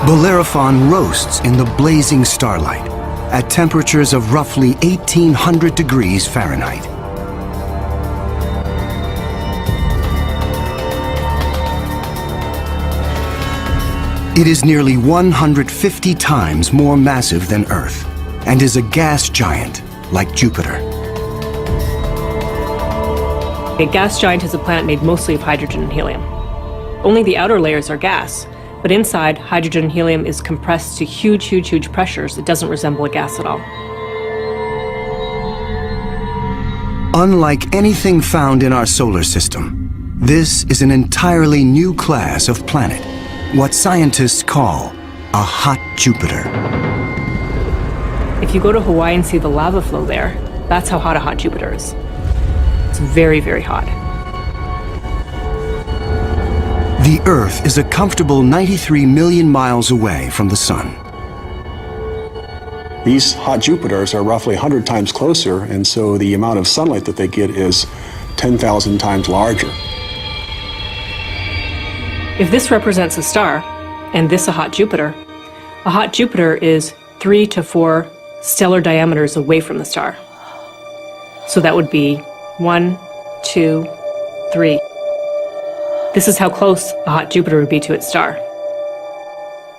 Bellerophon roasts in the blazing starlight at temperatures of roughly 1,800 degrees Fahrenheit. It is nearly 150 times more massive than Earth and is a gas giant like Jupiter. A gas giant is a planet made mostly of hydrogen and helium. Only the outer layers are gas, but inside, hydrogen and helium is compressed to huge pressures. It doesn't resemble a gas at all. Unlike anything found in our solar system, this is an entirely new class of planet, what scientists call a hot Jupiter. If you go to Hawaii and see the lava flow there, that's how hot a hot Jupiter is. It's very hot. The Earth is a comfortable 93 million miles away from the Sun. These hot Jupiters are roughly 100 times closer, and so the amount of sunlight that they get is 10,000 times larger. If this represents a star, and this a hot Jupiter is 3 to 4 stellar diameters away from the star. So that would be 1, 2, 3. This is how close a hot Jupiter would be to its star.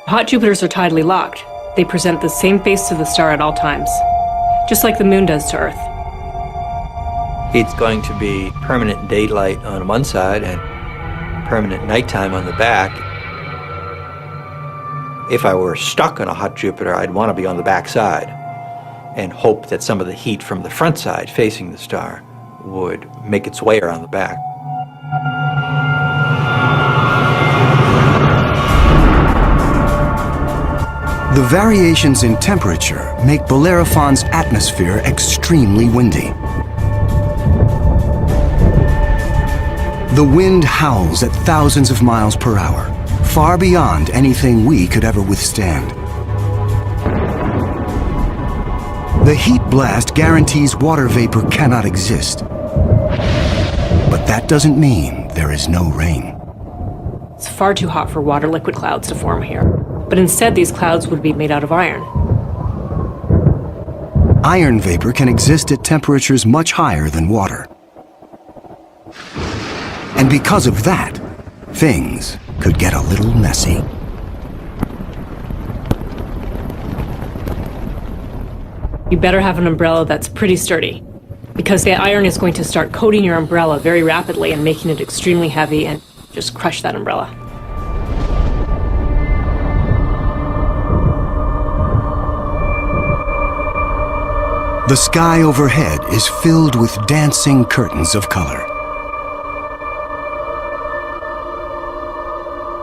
Hot Jupiters are tidally locked. They present the same face to the star at all times, just like the moon does to Earth. It's going to be permanent daylight on one side and permanent nighttime on the back. If I were stuck on a hot Jupiter, I'd want to be on the back side and hope that some of the heat from the front side facing the star would make its way around the back. The variations in temperature make Bellerophon's atmosphere extremely windy. The wind howls at thousands of miles per hour, far beyond anything we could ever withstand. The heat blast guarantees water vapor cannot exist. But that doesn't mean there is no rain. It's far too hot for water liquid clouds to form here. But instead, these clouds would be made out of iron. Iron vapor can exist at temperatures much higher than water. And because of that, things could get a little messy. You better have an umbrella that's pretty sturdy, because the iron is going to start coating your umbrella very rapidly and making it extremely heavy and just crush that umbrella. The sky overhead is filled with dancing curtains of color.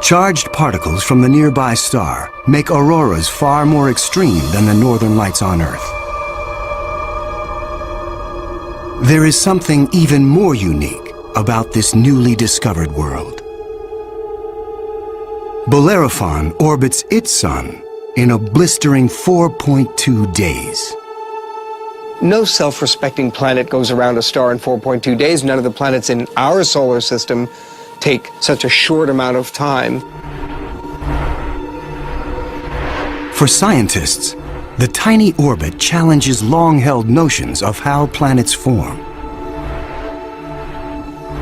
Charged particles from the nearby star make auroras far more extreme than the northern lights on Earth. There is something even more unique about this newly discovered world. Bellerophon orbits its sun in a blistering 4.2 days. No self-respecting planet goes around a star in 4.2 days. None of the planets in our solar system take such a short amount of time. For scientists, the tiny orbit challenges long-held notions of how planets form.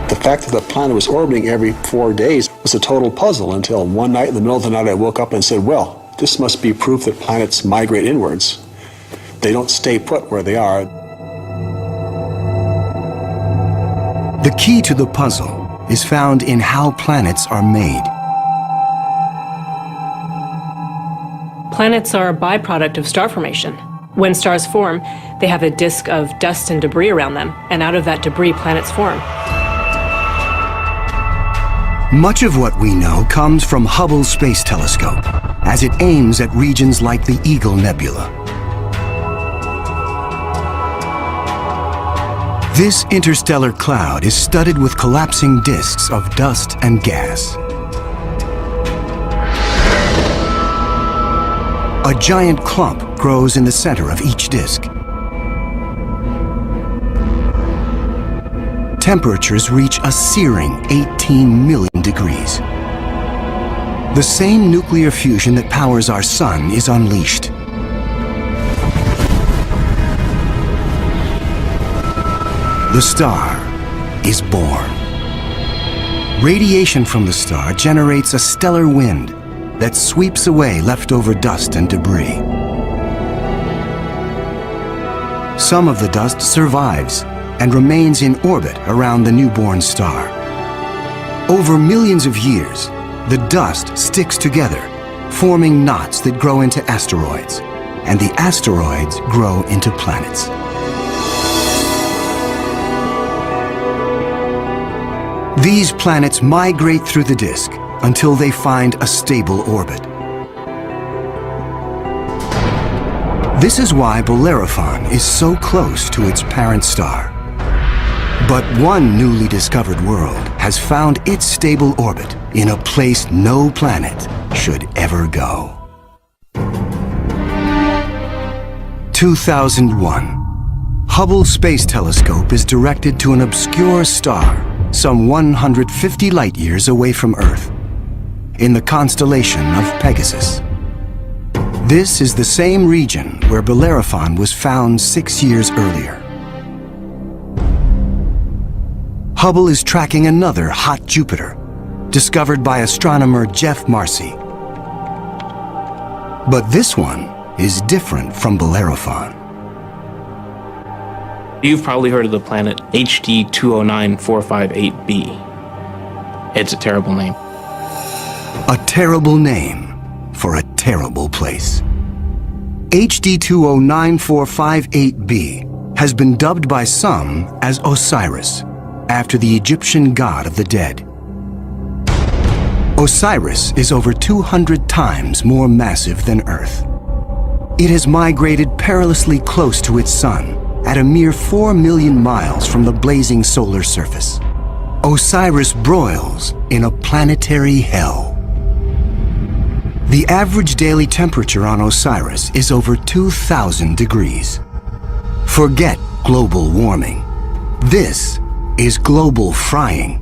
The fact that the planet was orbiting every 4 days was a total puzzle until one night in the middle of the night I woke up and said, well, this must be proof that planets migrate inwards. They don't stay put where they are. The key to the puzzle is found in how planets are made. Planets are a byproduct of star formation. When stars form, they have a disk of dust and debris around them, and out of that debris, planets form. Much of what we know comes from Hubble's Space Telescope, as it aims at regions like the Eagle Nebula. This interstellar cloud is studded with collapsing disks of dust and gas. A giant clump grows in the center of each disk. Temperatures reach a searing 18 million degrees. The same nuclear fusion that powers our sun is unleashed. The star is born. Radiation from the star generates a stellar wind that sweeps away leftover dust and debris. Some of the dust survives and remains in orbit around the newborn star. Over millions of years, the dust sticks together, forming knots that grow into asteroids, and the asteroids grow into planets. These planets migrate through the disk until they find a stable orbit. This is why Bellerophon is so close to its parent star. But one newly discovered world has found its stable orbit in a place no planet should ever go. 2001. Hubble Space Telescope is directed to an obscure star some 150 light-years away from Earth, in the constellation of Pegasus. This is the same region where Bellerophon was found 6 years earlier. Hubble is tracking another hot Jupiter, discovered by astronomer Jeff Marcy. But this one is different from Bellerophon. You've probably heard of the planet HD 209458b. It's a terrible name. A terrible name for a terrible place. HD 209458b has been dubbed by some as Osiris, after the Egyptian god of the dead. Osiris is over 200 times more massive than Earth. It has migrated perilously close to its sun, at a mere 4 million miles from the blazing solar surface. Osiris broils in a planetary hell. The average daily temperature on Osiris is over 2,000 degrees. Forget global warming. This is global frying,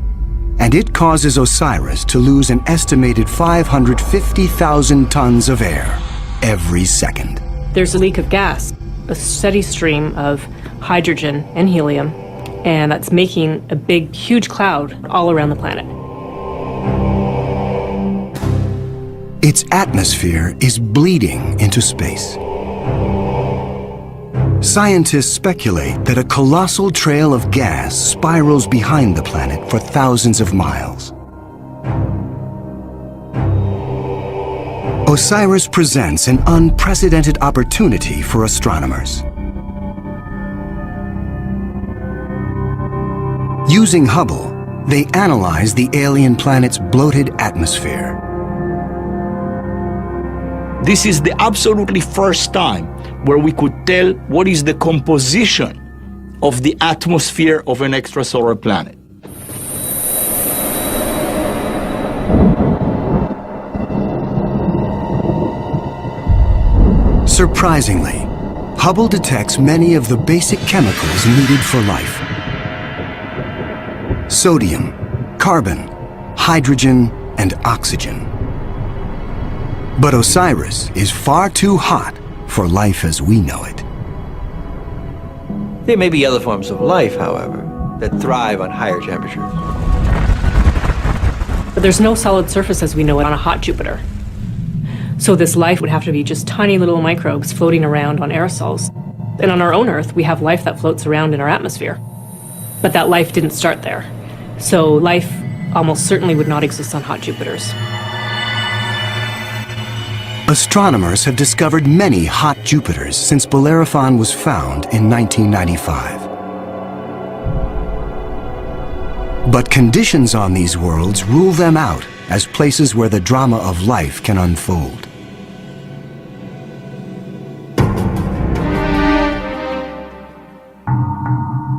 and it causes Osiris to lose an estimated 550,000 tons of air every second. There's a leak of gas, a steady stream of hydrogen and helium, and that's making a big, huge cloud all around the planet. Its atmosphere is bleeding into space. Scientists speculate that a colossal trail of gas spirals behind the planet for thousands of miles. Osiris presents an unprecedented opportunity for astronomers. Using Hubble, they analyze the alien planet's bloated atmosphere. This is the absolutely first time where we could tell what is the composition of the atmosphere of an extrasolar planet. Surprisingly, Hubble detects many of the basic chemicals needed for life. Sodium, carbon, hydrogen, and oxygen. But Osiris is far too hot for life as we know it. There may be other forms of life, however, that thrive on higher temperatures. But there's no solid surface as we know it on a hot Jupiter. So this life would have to be just tiny little microbes floating around on aerosols. And on our own Earth, we have life that floats around in our atmosphere. But that life didn't start there. So life almost certainly would not exist on hot Jupiters. Astronomers have discovered many hot Jupiters since Bellerophon was found in 1995. But conditions on these worlds rule them out as places where the drama of life can unfold.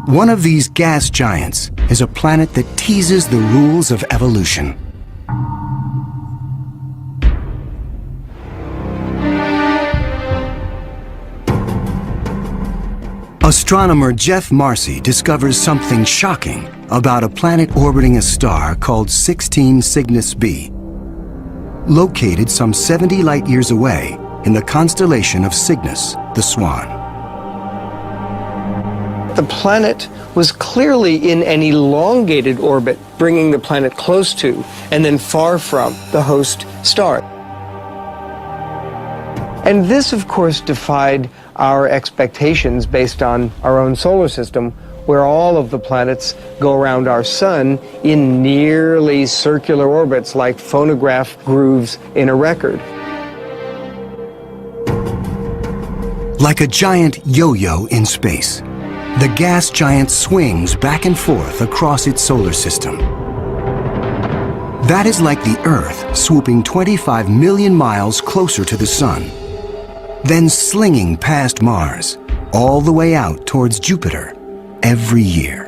One of these gas giants is a planet that teases the rules of evolution. Astronomer Jeff Marcy discovers something shocking about a planet orbiting a star called 16 Cygnus b. located some 70 light-years away in the constellation of Cygnus, the Swan. The planet was clearly in an elongated orbit, bringing the planet close to and then far from the host star. And this, of course, defied our expectations based on our own solar system, where all of the planets go around our sun in nearly circular orbits like phonograph grooves in a record. Like a giant yo-yo in space, the gas giant swings back and forth across its solar system. That is like the Earth swooping 25 million miles closer to the Sun, then slinging past Mars, all the way out towards Jupiter every year.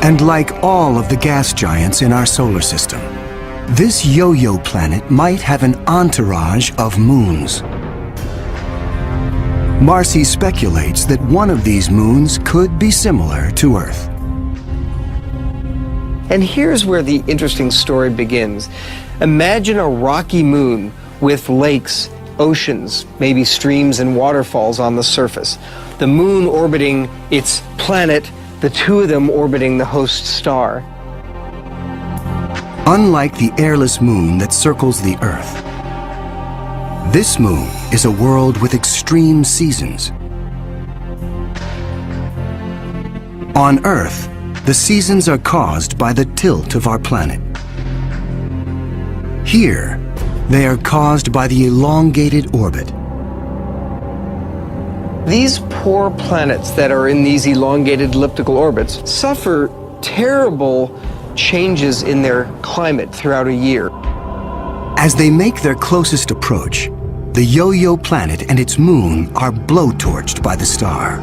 And like all of the gas giants in our solar system, this yo-yo planet might have an entourage of moons. Marcy speculates that one of these moons could be similar to Earth. And here's where the interesting story begins. Imagine a rocky moon with lakes, oceans, maybe streams and waterfalls on the surface. The moon orbiting its planet, the two of them orbiting the host star. Unlike the airless moon that circles the Earth, this moon is a world with extreme seasons. On Earth, the seasons are caused by the tilt of our planet. Here, they are caused by the elongated orbit. These poor planets that are in these elongated elliptical orbits suffer terrible changes in their climate throughout a year. As they make their closest approach, the yo-yo planet and its moon are blowtorched by the star.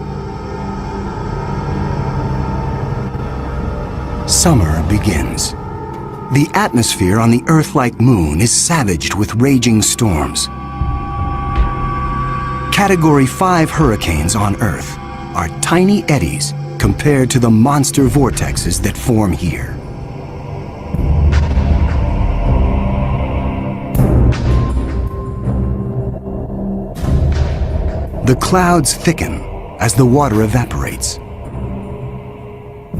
Summer begins. The atmosphere on the Earth-like moon is savaged with raging storms. Category 5 hurricanes on Earth are tiny eddies compared to the monster vortexes that form here. The clouds thicken as the water evaporates.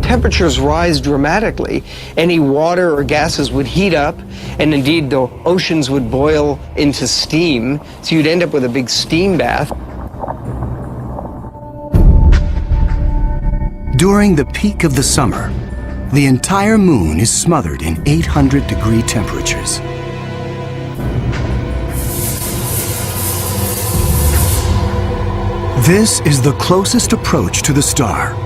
Temperatures rise dramatically. Any water or gases would heat up, and indeed the oceans would boil into steam, so you'd end up with a big steam bath. During the peak of the summer, the entire moon is smothered in 800-degree temperatures. This is the closest approach to the star.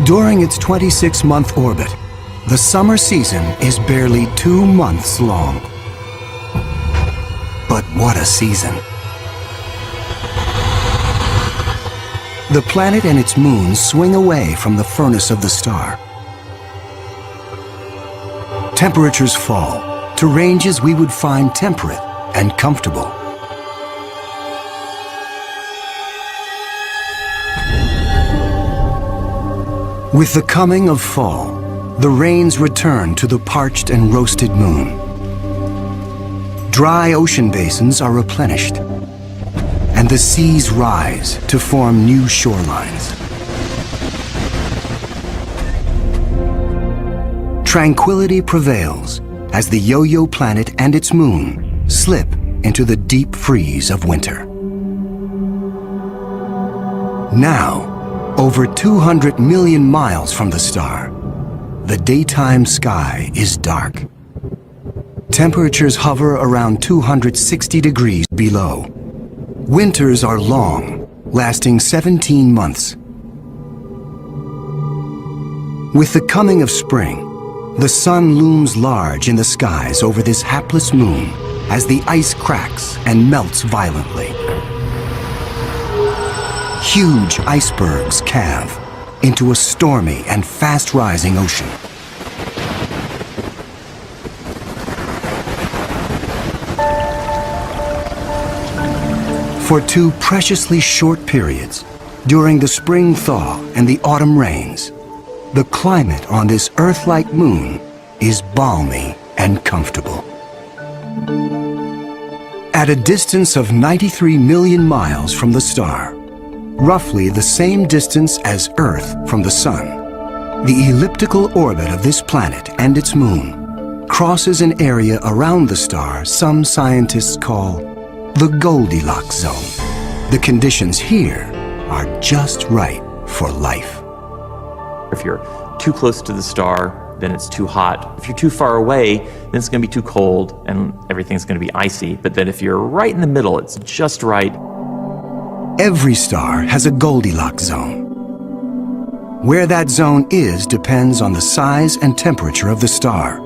During its 26-month orbit, the summer season is barely 2 months long. But what a season! The planet and its moon swing away from the furnace of the star. Temperatures fall to ranges we would find temperate and comfortable. With the coming of fall, the rains return to the parched and roasted moon. Dry ocean basins are replenished, and the seas rise to form new shorelines. Tranquility prevails as the yo-yo planet and its moon slip into the deep freeze of winter. Now, over 200 million miles from the star, the daytime sky is dark. Temperatures hover around 260 degrees below. Winters are long, lasting 17 months. With the coming of spring, the sun looms large in the skies over this hapless moon as the ice cracks and melts violently. Huge icebergs calve into a stormy and fast-rising ocean. For 2 preciously short periods, during the spring thaw and the autumn rains, the climate on this Earth-like moon is balmy and comfortable. At a distance of 93 million miles from the star, roughly the same distance as Earth from the Sun, the elliptical orbit of this planet and its moon crosses an area around the star some scientists call the Goldilocks zone. The conditions here are just right for life. If you're too close to the star, then it's too hot. If you're too far away, then it's going to be too cold and everything's going to be icy. But then if you're right in the middle, it's just right. Every star has a Goldilocks zone. Where that zone is depends on the size and temperature of the star.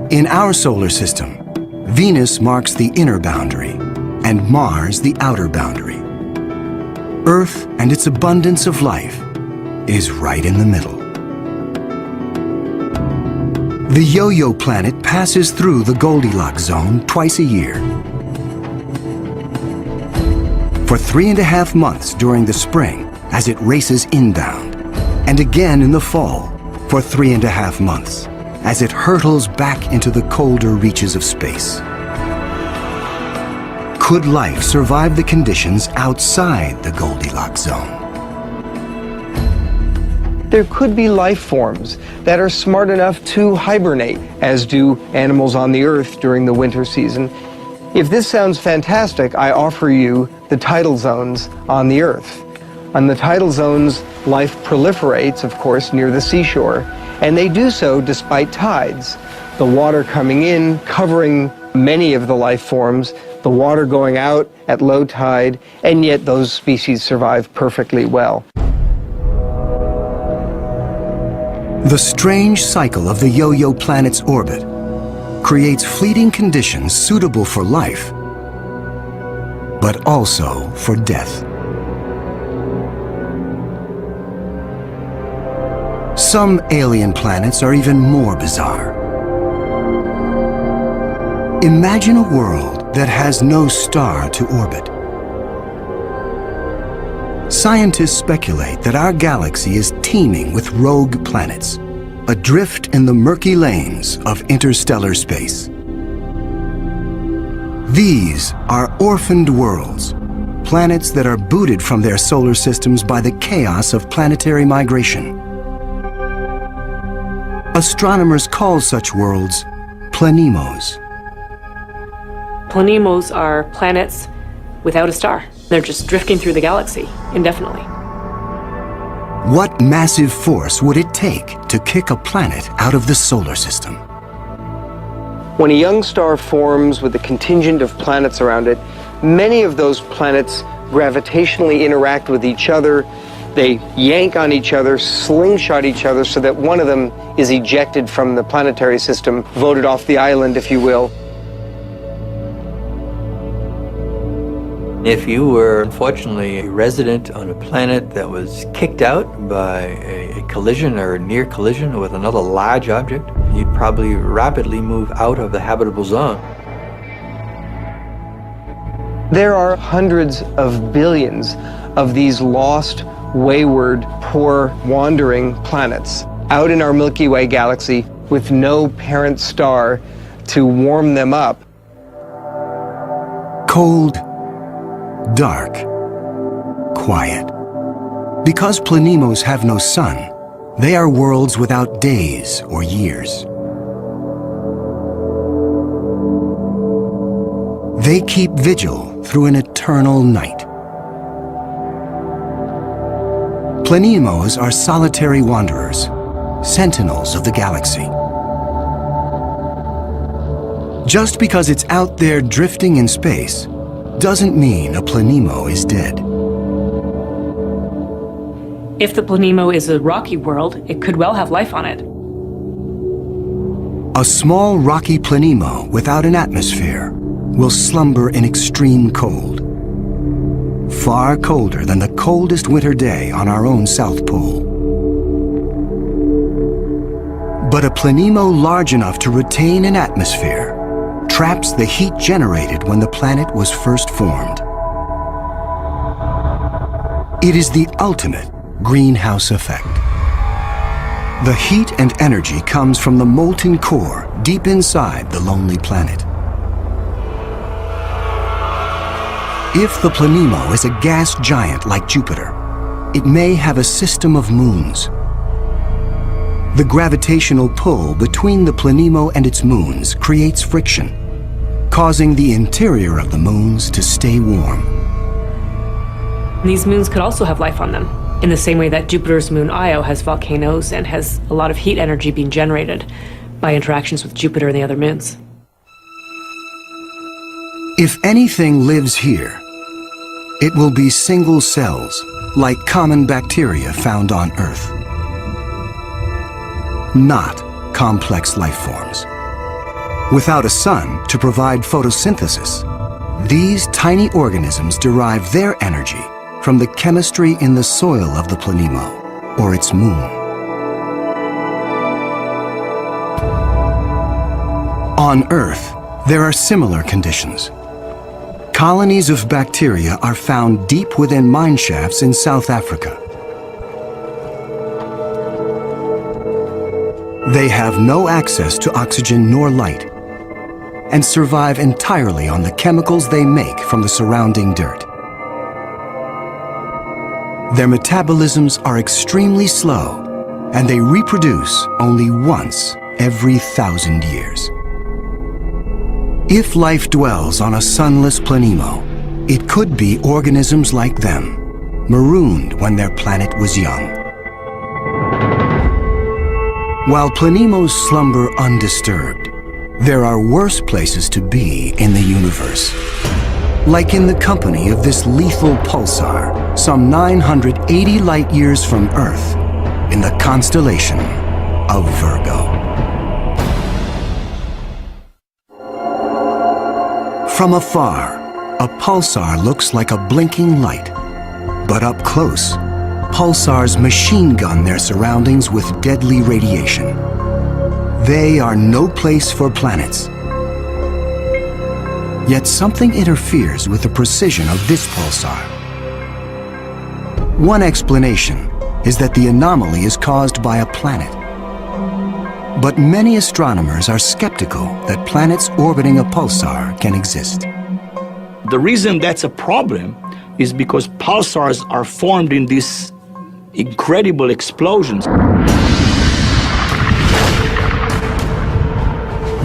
In our solar system, Venus marks the inner boundary and Mars the outer boundary. Earth and its abundance of life is right in the middle. The Yo-Yo planet passes through the Goldilocks zone twice a year. For 3.5 months during the spring as it races inbound, and again in the fall for 3.5 months as it hurtles back into the colder reaches of space. Could life survive the conditions outside the Goldilocks zone? There could be life forms that are smart enough to hibernate, as do animals on the Earth during the winter season. If this sounds fantastic, I offer you the tidal zones on the Earth. On the tidal zones, life proliferates, of course, near the seashore, and they do so despite tides. The water coming in, covering many of the life forms, the water going out at low tide, and yet those species survive perfectly well. The strange cycle of the Yo-Yo planet's orbit creates fleeting conditions suitable for life, but also for death. Some alien planets are even more bizarre. Imagine a world that has no star to orbit. Scientists speculate that our galaxy is teeming with rogue planets, adrift in the murky lanes of interstellar space. These are orphaned worlds, planets that are booted from their solar systems by the chaos of planetary migration. Astronomers call such worlds planemos. Planemos are planets without a star. They're just drifting through the galaxy indefinitely. What massive force would it take to kick a planet out of the solar system? When a young star forms with a contingent of planets around it, many of those planets gravitationally interact with each other. They yank on each other, slingshot each other, so that one of them is ejected from the planetary system, voted off the island, if you will. If you were, unfortunately, a resident on a planet that was kicked out by a collision or a near collision with another large object, you'd probably rapidly move out of the habitable zone. There are hundreds of billions of these lost, wayward, poor, wandering planets out in our Milky Way galaxy with no parent star to warm them up. Cold, dark, quiet. Because planemos have no sun, they are worlds without days or years. They keep vigil through an eternal night. Planemos are solitary wanderers, sentinels of the galaxy. Just because it's out there drifting in space doesn't mean a planemo is dead. If the planemo is a rocky world, it could well have life on it. A small rocky planemo without an atmosphere will slumber in extreme cold, far colder than the coldest winter day on our own South Pole. But a planemo large enough to retain an atmosphere traps the heat generated when the planet was first formed. It is the ultimate greenhouse effect. The heat and energy comes from the molten core deep inside the lonely planet. If the Planemo is a gas giant like Jupiter, it may have a system of moons. The gravitational pull between the Planemo and its moons creates friction, causing the interior of the moons to stay warm. These moons could also have life on them, in the same way that Jupiter's moon Io has volcanoes and has a lot of heat energy being generated by interactions with Jupiter and the other moons. If anything lives here, it will be single cells, like common bacteria found on Earth. Not complex life forms. Without a sun to provide photosynthesis, these tiny organisms derive their energy from the chemistry in the soil of the Planemo, or its moon. On Earth, there are similar conditions. Colonies of bacteria are found deep within mine shafts in South Africa. They have no access to oxygen nor light, and survive entirely on the chemicals they make from the surrounding dirt. Their metabolisms are extremely slow, and they reproduce only once every 1,000 years. If life dwells on a sunless Planemo, it could be organisms like them, marooned when their planet was young. While Planemos slumber undisturbed, there are worse places to be in the universe. Like in the company of this lethal pulsar, some 980 light-years from Earth, in the constellation of Virgo. From afar, a pulsar looks like a blinking light. But up close, pulsars machine gun their surroundings with deadly radiation. They are no place for planets. Yet something interferes with the precision of this pulsar. One explanation is that the anomaly is caused by a planet. But many astronomers are skeptical that planets orbiting a pulsar can exist. The reason that's a problem is because pulsars are formed in these incredible explosions.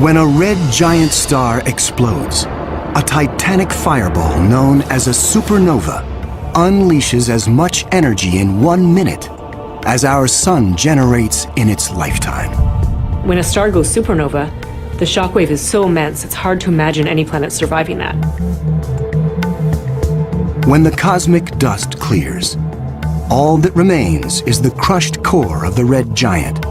When a red giant star explodes, a titanic fireball known as a supernova unleashes as much energy in 1 minute as our sun generates in its lifetime. When a star goes supernova, the shockwave is so immense it's hard to imagine any planet surviving that. When the cosmic dust clears, all that remains is the crushed core of the red giant,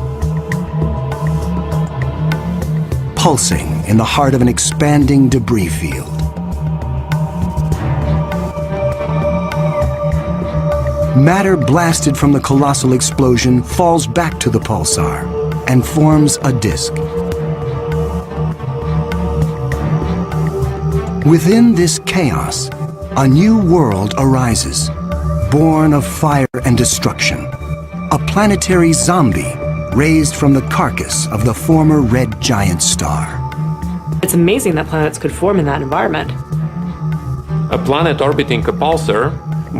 pulsing in the heart of an expanding debris field. Matter blasted from the colossal explosion falls back to the pulsar and forms a disk. Within this chaos, a new world arises, born of fire and destruction, a planetary zombie raised from the carcass of the former red giant star. It's amazing that planets could form in that environment. A planet orbiting a pulsar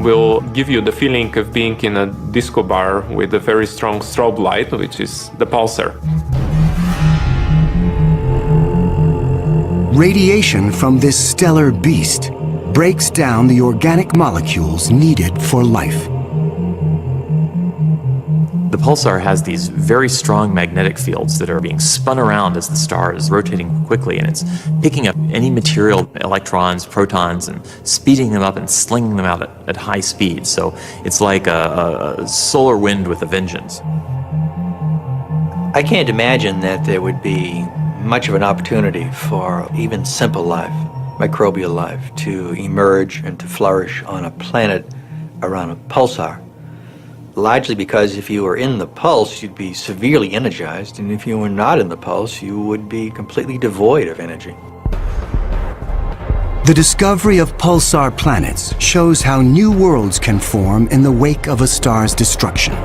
will give you the feeling of being in a disco bar with a very strong strobe light, which is the pulsar. Radiation from this stellar beast breaks down the organic molecules needed for life. The pulsar has these very strong magnetic fields that are being spun around as the star is rotating quickly, and it's picking up any material, electrons, protons, and speeding them up and slinging them out at high speed. So it's like a solar wind with a vengeance. I can't imagine that there would be much of an opportunity for even simple life, microbial life, to emerge and to flourish on a planet around a pulsar. Largely because if you were in the pulse, you'd be severely energized, and if you were not in the pulse, you would be completely devoid of energy. The discovery of pulsar planets shows how new worlds can form in the wake of a star's destruction.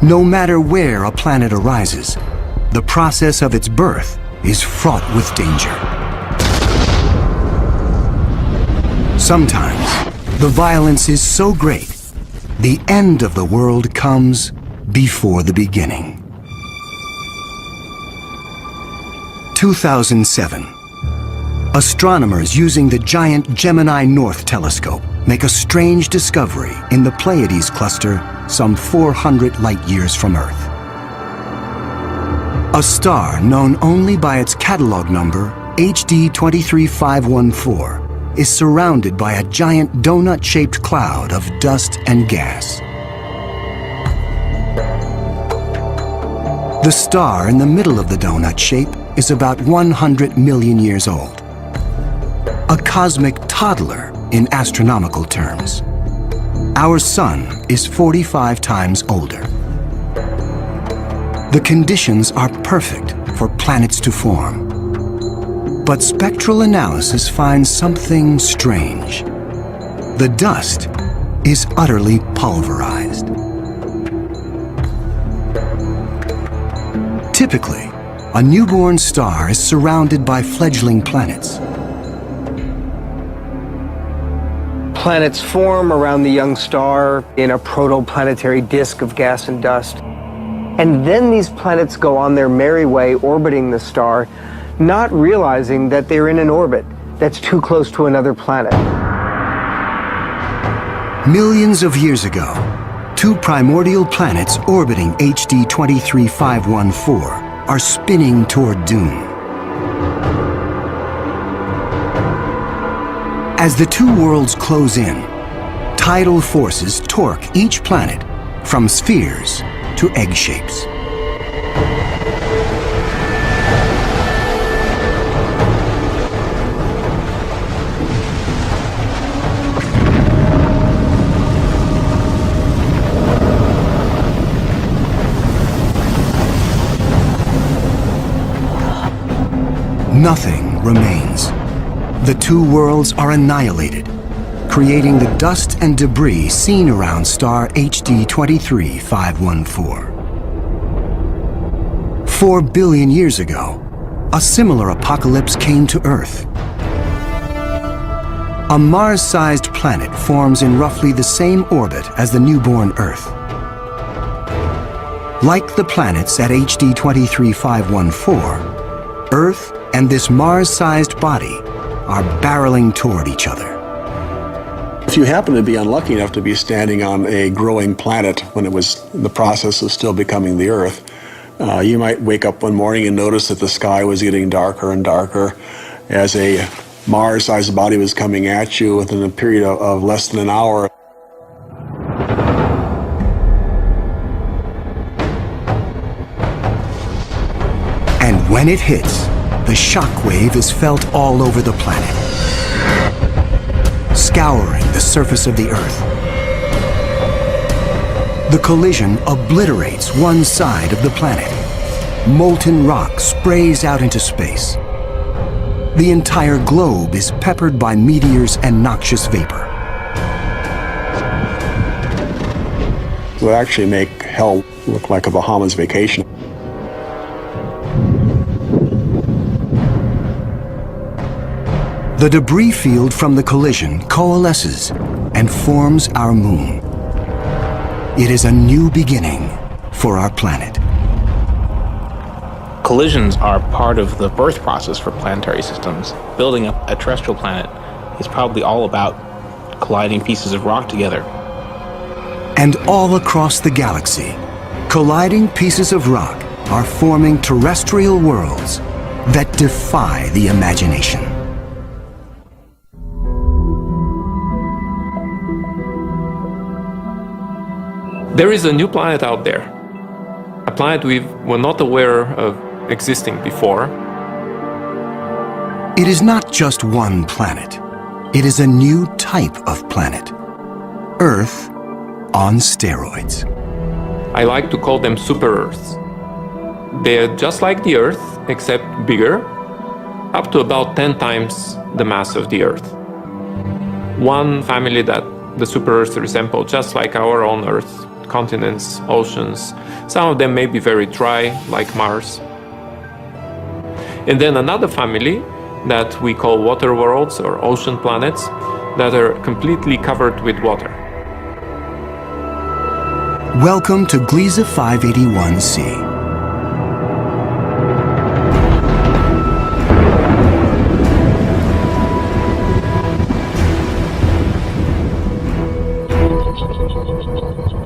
No matter where a planet arises, the process of its birth is fraught with danger. Sometimes, the violence is so great, the end of the world comes before the beginning. 2007. Astronomers using the giant Gemini North telescope make a strange discovery in the Pleiades cluster some 400 light-years from Earth. A star known only by its catalog number, HD 23514, is surrounded by a giant donut-shaped cloud of dust and gas. The star in the middle of the donut shape is about 100 million years old. A cosmic toddler in astronomical terms. Our sun is 45 times older. The conditions are perfect for planets to form. But spectral analysis finds something strange. The dust is utterly pulverized. Typically, a newborn star is surrounded by fledgling planets. Planets form around the young star in a protoplanetary disk of gas and dust. And then these planets go on their merry way orbiting the star, not realizing that they're in an orbit that's too close to another planet. Millions of years ago, two primordial planets orbiting HD 23514 are spinning toward doom. As the two worlds close in, tidal forces torque each planet from spheres to egg shapes. Nothing remains. The two worlds are annihilated, creating the dust and debris seen around star HD 23514. 4 billion years ago, a similar apocalypse came to Earth. A Mars-sized planet forms in roughly the same orbit as the newborn Earth. Like the planets at HD 23514, Earth and this Mars-sized body are barreling toward each other. If you happen to be unlucky enough to be standing on a growing planet when it was in the process of still becoming the Earth, you might wake up one morning and notice that the sky was getting darker and darker as a Mars-sized body was coming at you within a period of less than an hour. And when it hits, the shock wave is felt all over the planet, scouring the surface of the Earth. The collision obliterates one side of the planet. Molten rock sprays out into space. The entire globe is peppered by meteors and noxious vapor. It would actually make hell look like a Bahamas vacation. The debris field from the collision coalesces and forms our moon. It is a new beginning for our planet. Collisions are part of the birth process for planetary systems. Building up a terrestrial planet is probably all about colliding pieces of rock together. And all across the galaxy, colliding pieces of rock are forming terrestrial worlds that defy the imagination. There is a new planet out there, a planet we were not aware of existing before. It is not just one planet. It is a new type of planet. Earth on steroids. I like to call them super Earths. They're just like the Earth, except bigger, up to about 10 times the mass of the Earth. One family that the super Earths resemble, just like our own Earth, continents, oceans. Some of them may be very dry, like Mars. And then another family that we call water worlds or ocean planets that are completely covered with water. Welcome to Gliese 581c.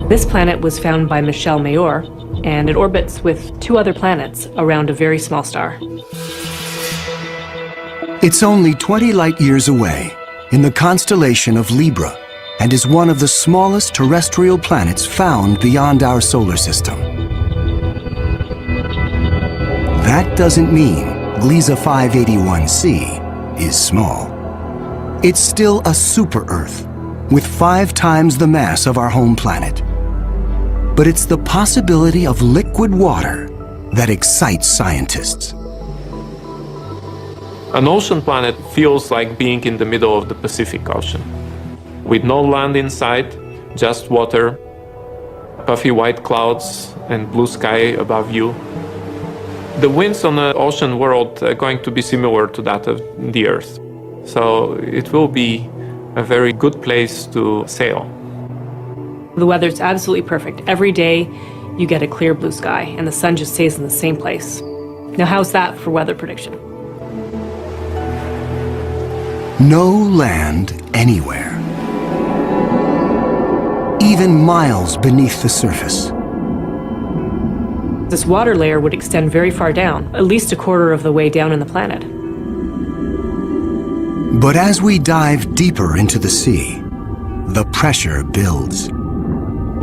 This planet was found by Michel Mayor, and it orbits with 2 other planets around a very small star. It's only 20 light-years away in the constellation of Libra and is one of the smallest terrestrial planets found beyond our solar system. That doesn't mean Gliese 581c is small. It's still a super-Earth with 5 times the mass of our home planet. But it's the possibility of liquid water that excites scientists. An ocean planet feels like being in the middle of the Pacific Ocean, with no land inside, just water, puffy white clouds, and blue sky above you. The winds on the ocean world are going to be similar to that of the Earth. So it will be a very good place to sail. The weather's absolutely perfect. Every day you get a clear blue sky and the sun just stays in the same place. Now how's that for weather prediction? No land anywhere. Even miles beneath the surface. This water layer would extend very far down, at least a quarter of the way down in the planet. But as we dive deeper into the sea, the pressure builds.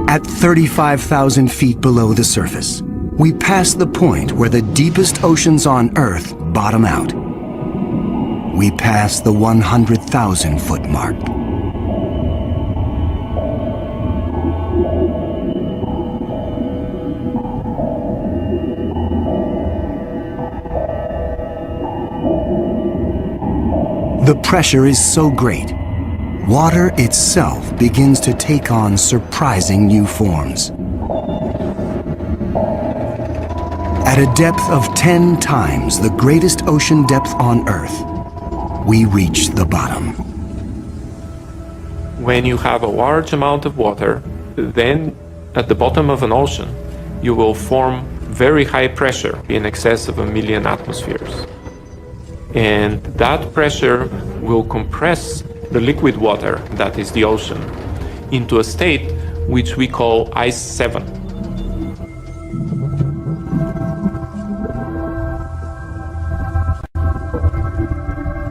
At 35,000 feet below the surface, we pass the point where the deepest oceans on Earth bottom out. We pass the 100,000-foot mark. The pressure is so great, water itself begins to take on surprising new forms. At a depth of 10 times the greatest ocean depth on Earth, we reach the bottom. When you have a large amount of water, then at the bottom of an ocean, you will form very high pressure in excess of 1 million atmospheres. And that pressure will compress the liquid water, that is the ocean, into a state which we call ice 7.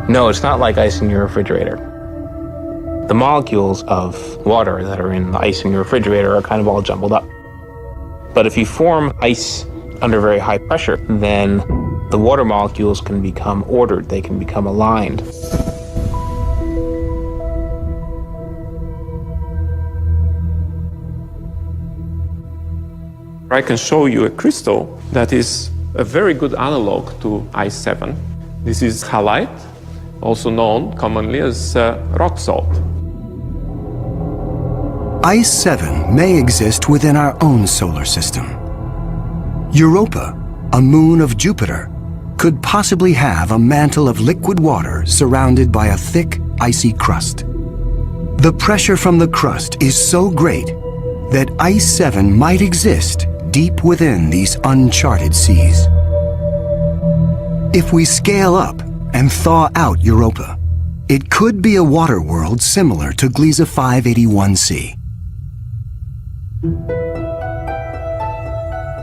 No, it's not like ice in your refrigerator. The molecules of water that are in the ice in your refrigerator are kind of all jumbled up. But if you form ice under very high pressure, then the water molecules can become ordered, they can become aligned. I can show you a crystal that is a very good analog to ice 7. This is halite, also known commonly as rock salt. Ice 7 may exist within our own solar system. Europa, a moon of Jupiter, could possibly have a mantle of liquid water surrounded by a thick, icy crust. The pressure from the crust is so great that Ice 7 might exist deep within these uncharted seas. If we scale up and thaw out Europa, it could be a water world similar to Gliese 581c.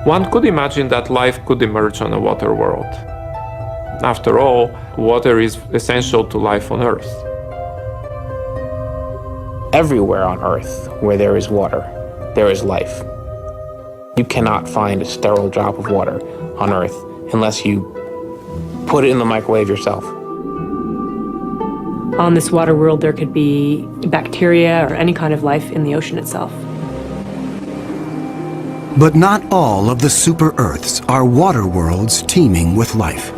One could imagine that life could emerge on a water world. After all, water is essential to life on Earth. Everywhere on Earth where there is water, there is life. You cannot find a sterile drop of water on Earth unless you put it in the microwave yourself. On this water world, there could be bacteria or any kind of life in the ocean itself. But not all of the super-Earths are water worlds teeming with life.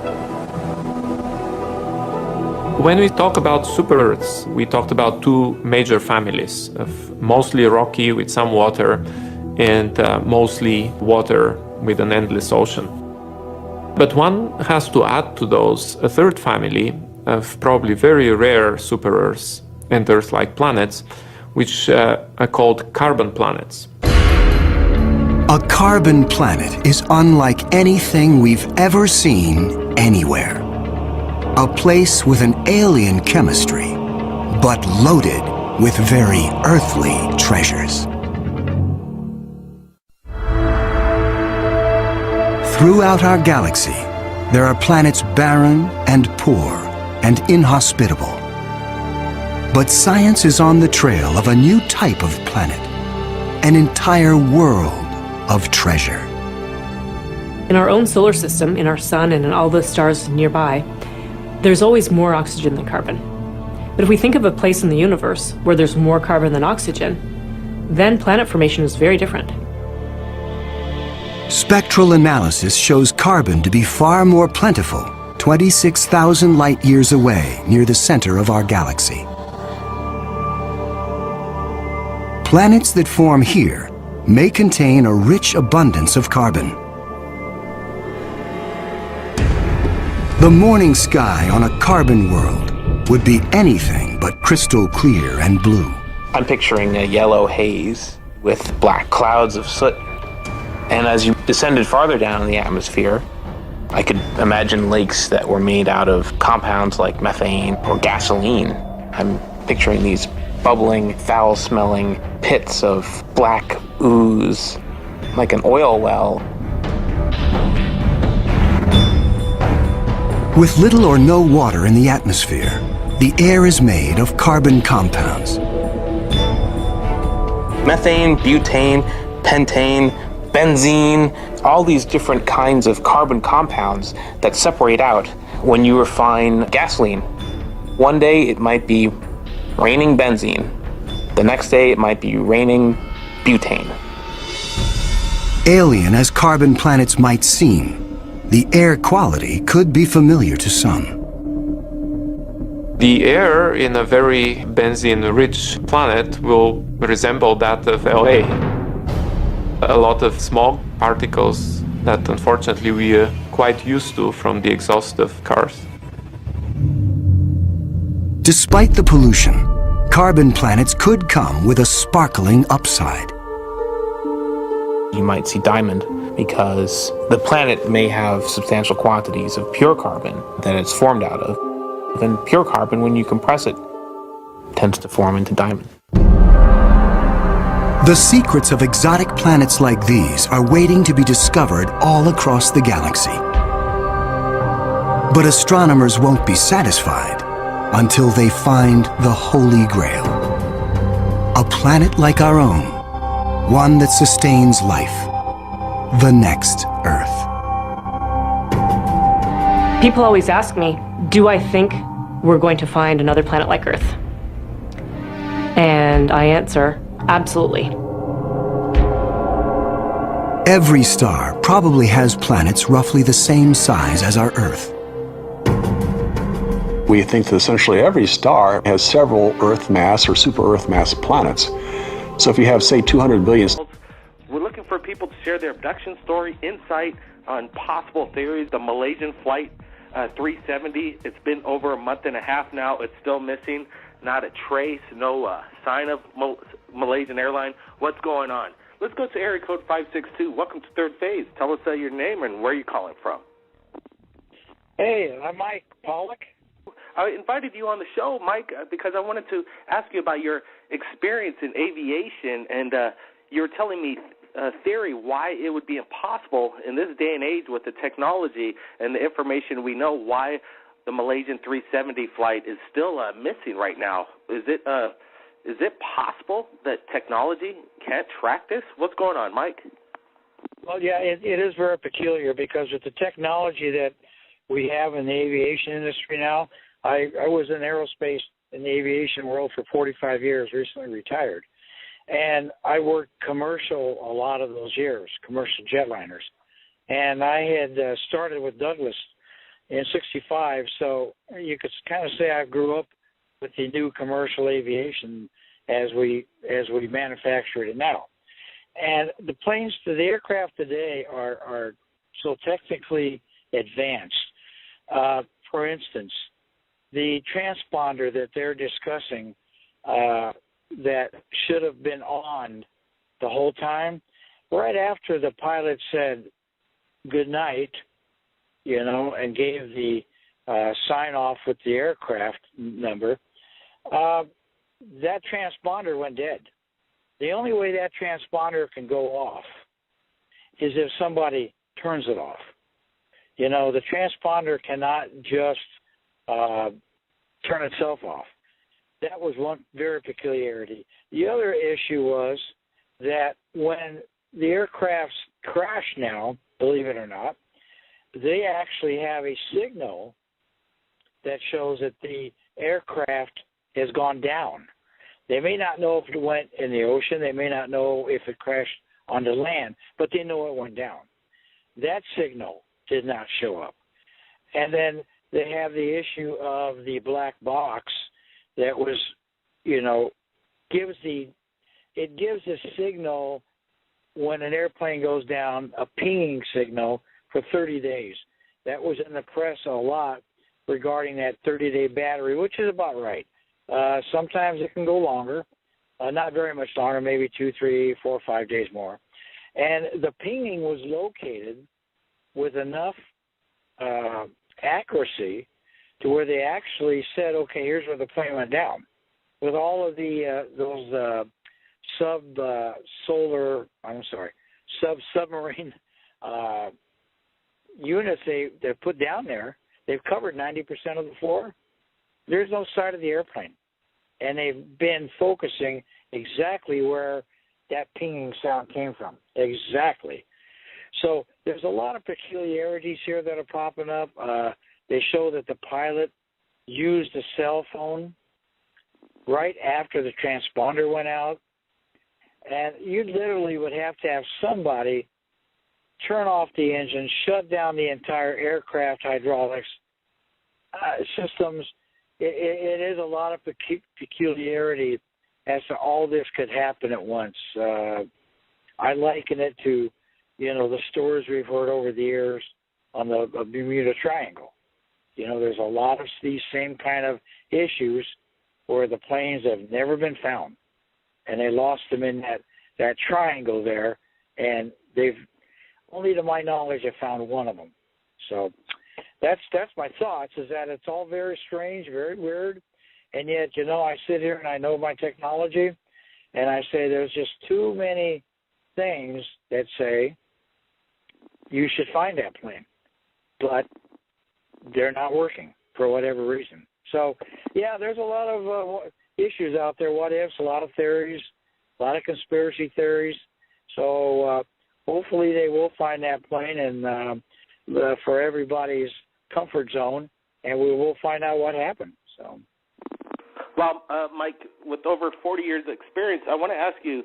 When we talk about super Earths, we talked about two major families of mostly rocky with some water and mostly water with an endless ocean. But one has to add to those a third family of probably very rare super Earths and Earth-like planets, which are called carbon planets. A carbon planet is unlike anything we've ever seen anywhere. A place with an alien chemistry, but loaded with very earthly treasures. Throughout our galaxy, there are planets barren and poor and inhospitable. But science is on the trail of a new type of planet, an entire world of treasure. In our own solar system, in our sun and in all the stars nearby, there's always more oxygen than carbon. But if we think of a place in the universe where there's more carbon than oxygen, then planet formation is very different. Spectral analysis shows carbon to be far more plentiful, 26,000 light years away near the center of our galaxy. Planets that form here may contain a rich abundance of carbon. The morning sky on a carbon world would be anything but crystal clear and blue. I'm picturing a yellow haze with black clouds of soot. And as you descended farther down in the atmosphere, I could imagine lakes that were made out of compounds like methane or gasoline. I'm picturing these bubbling, foul-smelling pits of black ooze, like an oil well. With little or no water in the atmosphere, the air is made of carbon compounds. Methane, butane, pentane, benzene, all these different kinds of carbon compounds that separate out when you refine gasoline. One day it might be raining benzene. The next day it might be raining butane. Alien as carbon planets might seem, the air quality could be familiar to some. The air in a very benzene-rich planet will resemble that of LA. A lot of smog particles that unfortunately we are quite used to from the exhaust of cars. Despite the pollution, carbon planets could come with a sparkling upside. You might see diamond because the planet may have substantial quantities of pure carbon that it's formed out of. And pure carbon, when you compress it, tends to form into diamond. The secrets of exotic planets like these are waiting to be discovered all across the galaxy. But astronomers won't be satisfied until they find the Holy Grail. A planet like our own, one that sustains life, the next Earth. People always ask me, do I think we're going to find another planet like Earth? And I answer, absolutely. Every star probably has planets roughly the same size as our Earth. We think that essentially every star has several Earth mass or super Earth mass planets. So if you have, say, 200 billion... We're looking for people to share their abduction story, insight on possible theories. The Malaysian flight 370, it's been over a month and a half now. It's still missing. Not a trace, no sign of Malaysian airline. What's going on? Let's go to area code 562. Welcome to Third Phase. Tell us your name and where you're calling from. Hey, I'm Mike Pollock. I invited you on the show, Mike, because I wanted to ask you about your experience in aviation, and you were telling me theory why it would be impossible in this day and age with the technology and the information we know why the Malaysian 370 flight is still missing right now. Is it possible that technology can't track this? What's going on, Mike? Well, yeah, it is very peculiar because with the technology that we have in the aviation industry now, I was in aerospace in the aviation world for 45 years, recently retired. And I worked commercial a lot of those years, commercial jetliners. And I had started with Douglas in '65, so you could kind of say I grew up with the new commercial aviation as we manufacture it now. And the aircraft today are so technically advanced. For instance, the transponder that they're discussing that should have been on the whole time, right after the pilot said good night, and gave the sign off with the aircraft number, that transponder went dead. The only way that transponder can go off is if somebody turns it off. The transponder cannot just turn itself off. That was one very peculiarity. The other issue was that when the aircrafts crash now, believe it or not, they actually have a signal that shows that the aircraft has gone down. They may not know if it went in the ocean. They may not know if it crashed on the land, but they know it went down. That signal did not show up. And then they have the issue of the black box that was, gives a signal when an airplane goes down, a pinging signal for 30 days. That was in the press a lot regarding that 30-day battery, which is about right. Sometimes it can go longer, not very much longer, maybe 2, 3, 4, 5 days more. And the pinging was located with enough accuracy to where they actually said, okay, here's where the plane went down. With all of the those submarine units they put down there, they've covered 90% of the floor. There's no side of the airplane. And they've been focusing exactly where that pinging sound came from. Exactly. So there's a lot of peculiarities here that are popping up. They show that the pilot used a cell phone right after the transponder went out. And you literally would have to have somebody turn off the engine, shut down the entire aircraft hydraulics systems. It is a lot of peculiarity as to all this could happen at once. I liken it to, the stories we've heard over the years on the Bermuda Triangle. There's a lot of these same kind of issues where the planes have never been found, and they lost them in that triangle there, and they've, only to my knowledge, have found one of them. So that's my thoughts, is that it's all very strange, very weird, and yet, I sit here and I know my technology, and I say there's just too many things that say you should find that plane, but they're not working for whatever reason. So, yeah, there's a lot of issues out there, what ifs, a lot of theories, a lot of conspiracy theories. So hopefully they will find that plane and for everybody's comfort zone, and we will find out what happened. So, well, Mike, with over 40 years of experience, I want to ask you,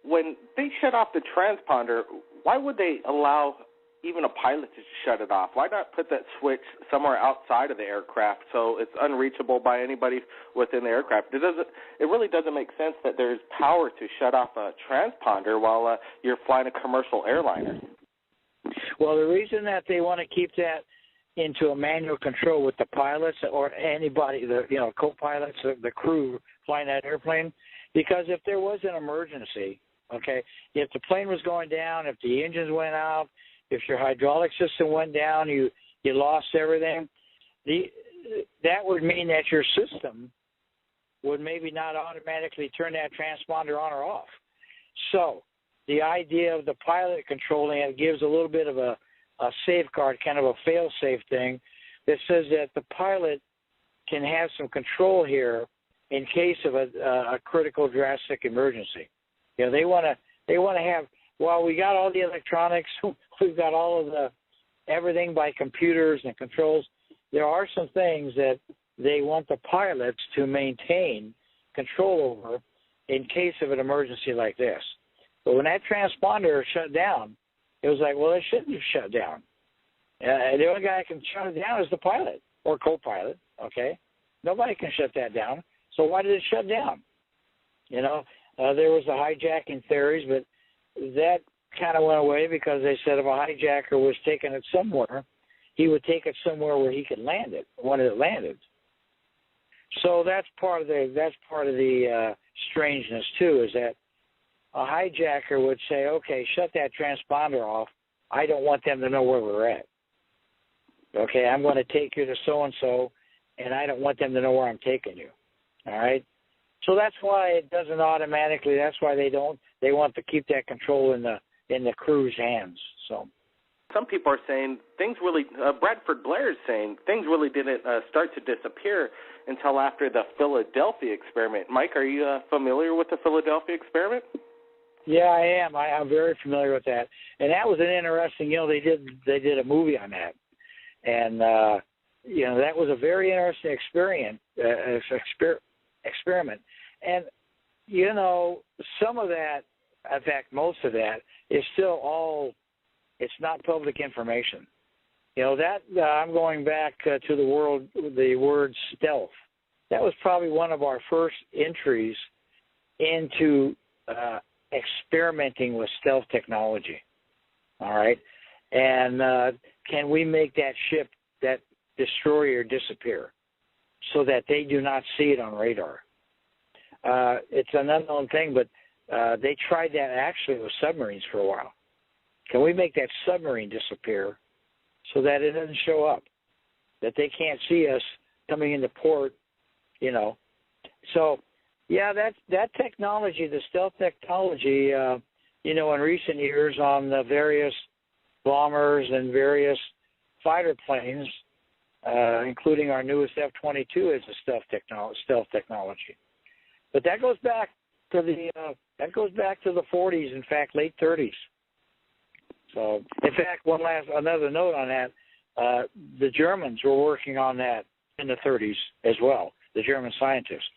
when they shut off the transponder, why would they allow even a pilot to shut it off? Why not put that switch somewhere outside of the aircraft so it's unreachable by anybody within the aircraft? It really doesn't make sense that there's power to shut off a transponder while you're flying a commercial airliner. Well, the reason that they want to keep that into a manual control with the pilots or anybody, the co-pilots, the crew flying that airplane, because if there was an emergency, okay, if the plane was going down, if the engines went out, if your hydraulic system went down, you lost everything, that would mean that your system would maybe not automatically turn that transponder on or off. So the idea of the pilot controlling it gives a little bit of a safeguard, kind of a fail-safe thing that says that the pilot can have some control here in case of a critical, drastic emergency. They want to have, while we got all the electronics, we've got all of everything by computers and controls, there are some things that they want the pilots to maintain control over in case of an emergency like this. But when that transponder shut down, it was like, well, it shouldn't have shut down. The only guy that can shut it down is the pilot or co-pilot, okay? Nobody can shut that down. So why did it shut down? You know, there was the hijacking theories, but that kind of went away because they said if a hijacker was taking it somewhere, he would take it somewhere where he could land it when it landed. So that's part of the strangeness too, is that a hijacker would say, okay, shut that transponder off. I don't want them to know where we're at. Okay, I'm going to take you to so-and-so, and I don't want them to know where I'm taking you. All right? So that's why it doesn't automatically, that's why they want to keep that control in the crew's hands. So some people are saying things really, Bradford Blair is saying things really didn't start to disappear until after the Philadelphia experiment. Mike, are you familiar with the Philadelphia experiment? Yeah, I am. I'm very familiar with that. And that was an interesting, they did a movie on that. And, that was a very interesting experiment. And, some of that, in fact, most of that is still it's not public information. I'm going back to the word stealth. That was probably one of our first entries into experimenting with stealth technology. All right? And can we make that ship, that destroyer, disappear so that they do not see it on radar? It's an unknown thing, but they tried that actually with submarines for a while. Can we make that submarine disappear so that it doesn't show up, that they can't see us coming into port, So, yeah, that technology, the stealth technology, in recent years on the various bombers and various fighter planes, including our newest F-22, is a stealth technology. But that goes back to the 40s, in fact, late 30s. So, in fact, another note on that, the Germans were working on that in the 30s as well, the German scientists.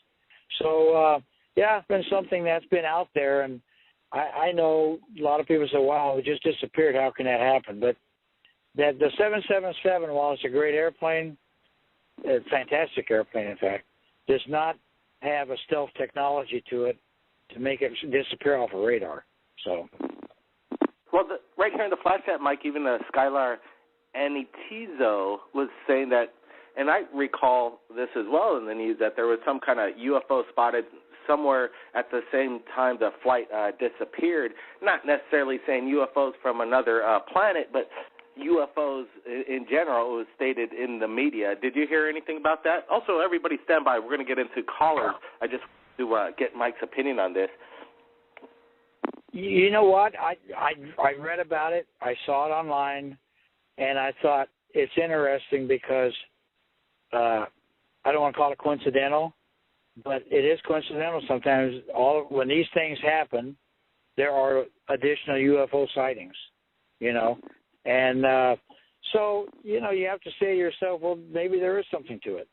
So, it's been something that's been out there, and I know a lot of people say, wow, it just disappeared. How can that happen? But the 777, while it's a great airplane, a fantastic airplane, in fact, does not have a stealth technology to it to make it disappear off of radar. So, well, right here in the flash chat, Mike, even Skylar Anitizo was saying that, and I recall this as well in the news, that there was some kind of UFO spotted somewhere at the same time the flight disappeared. Not necessarily saying UFOs from another planet, but UFOs in general. It was stated in the media. Did you hear anything about that? Also, everybody stand by. We're going to get into callers. I just want to get Mike's opinion on this. You know what? I read about it. I saw it online, and I thought it's interesting because I don't want to call it coincidental, but it is coincidental sometimes. When these things happen, there are additional UFO sightings, And so, you have to say to yourself, well, maybe there is something to it,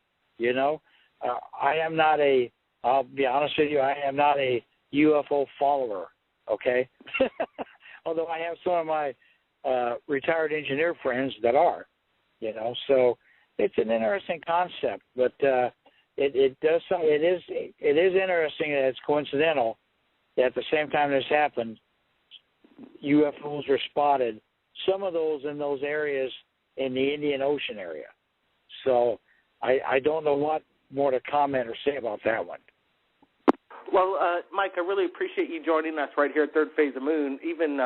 I'll be honest with you, I am not a UFO follower, okay? Although I have some of my retired engineer friends that are, So it's an interesting concept, but it is interesting that it's coincidental that at the same time this happened, UFOs were spotted. Some of those in those areas in the Indian Ocean area. So I don't know what more to comment or say about that one. Well, Mike, I really appreciate you joining us right here at Third Phase of Moon. Even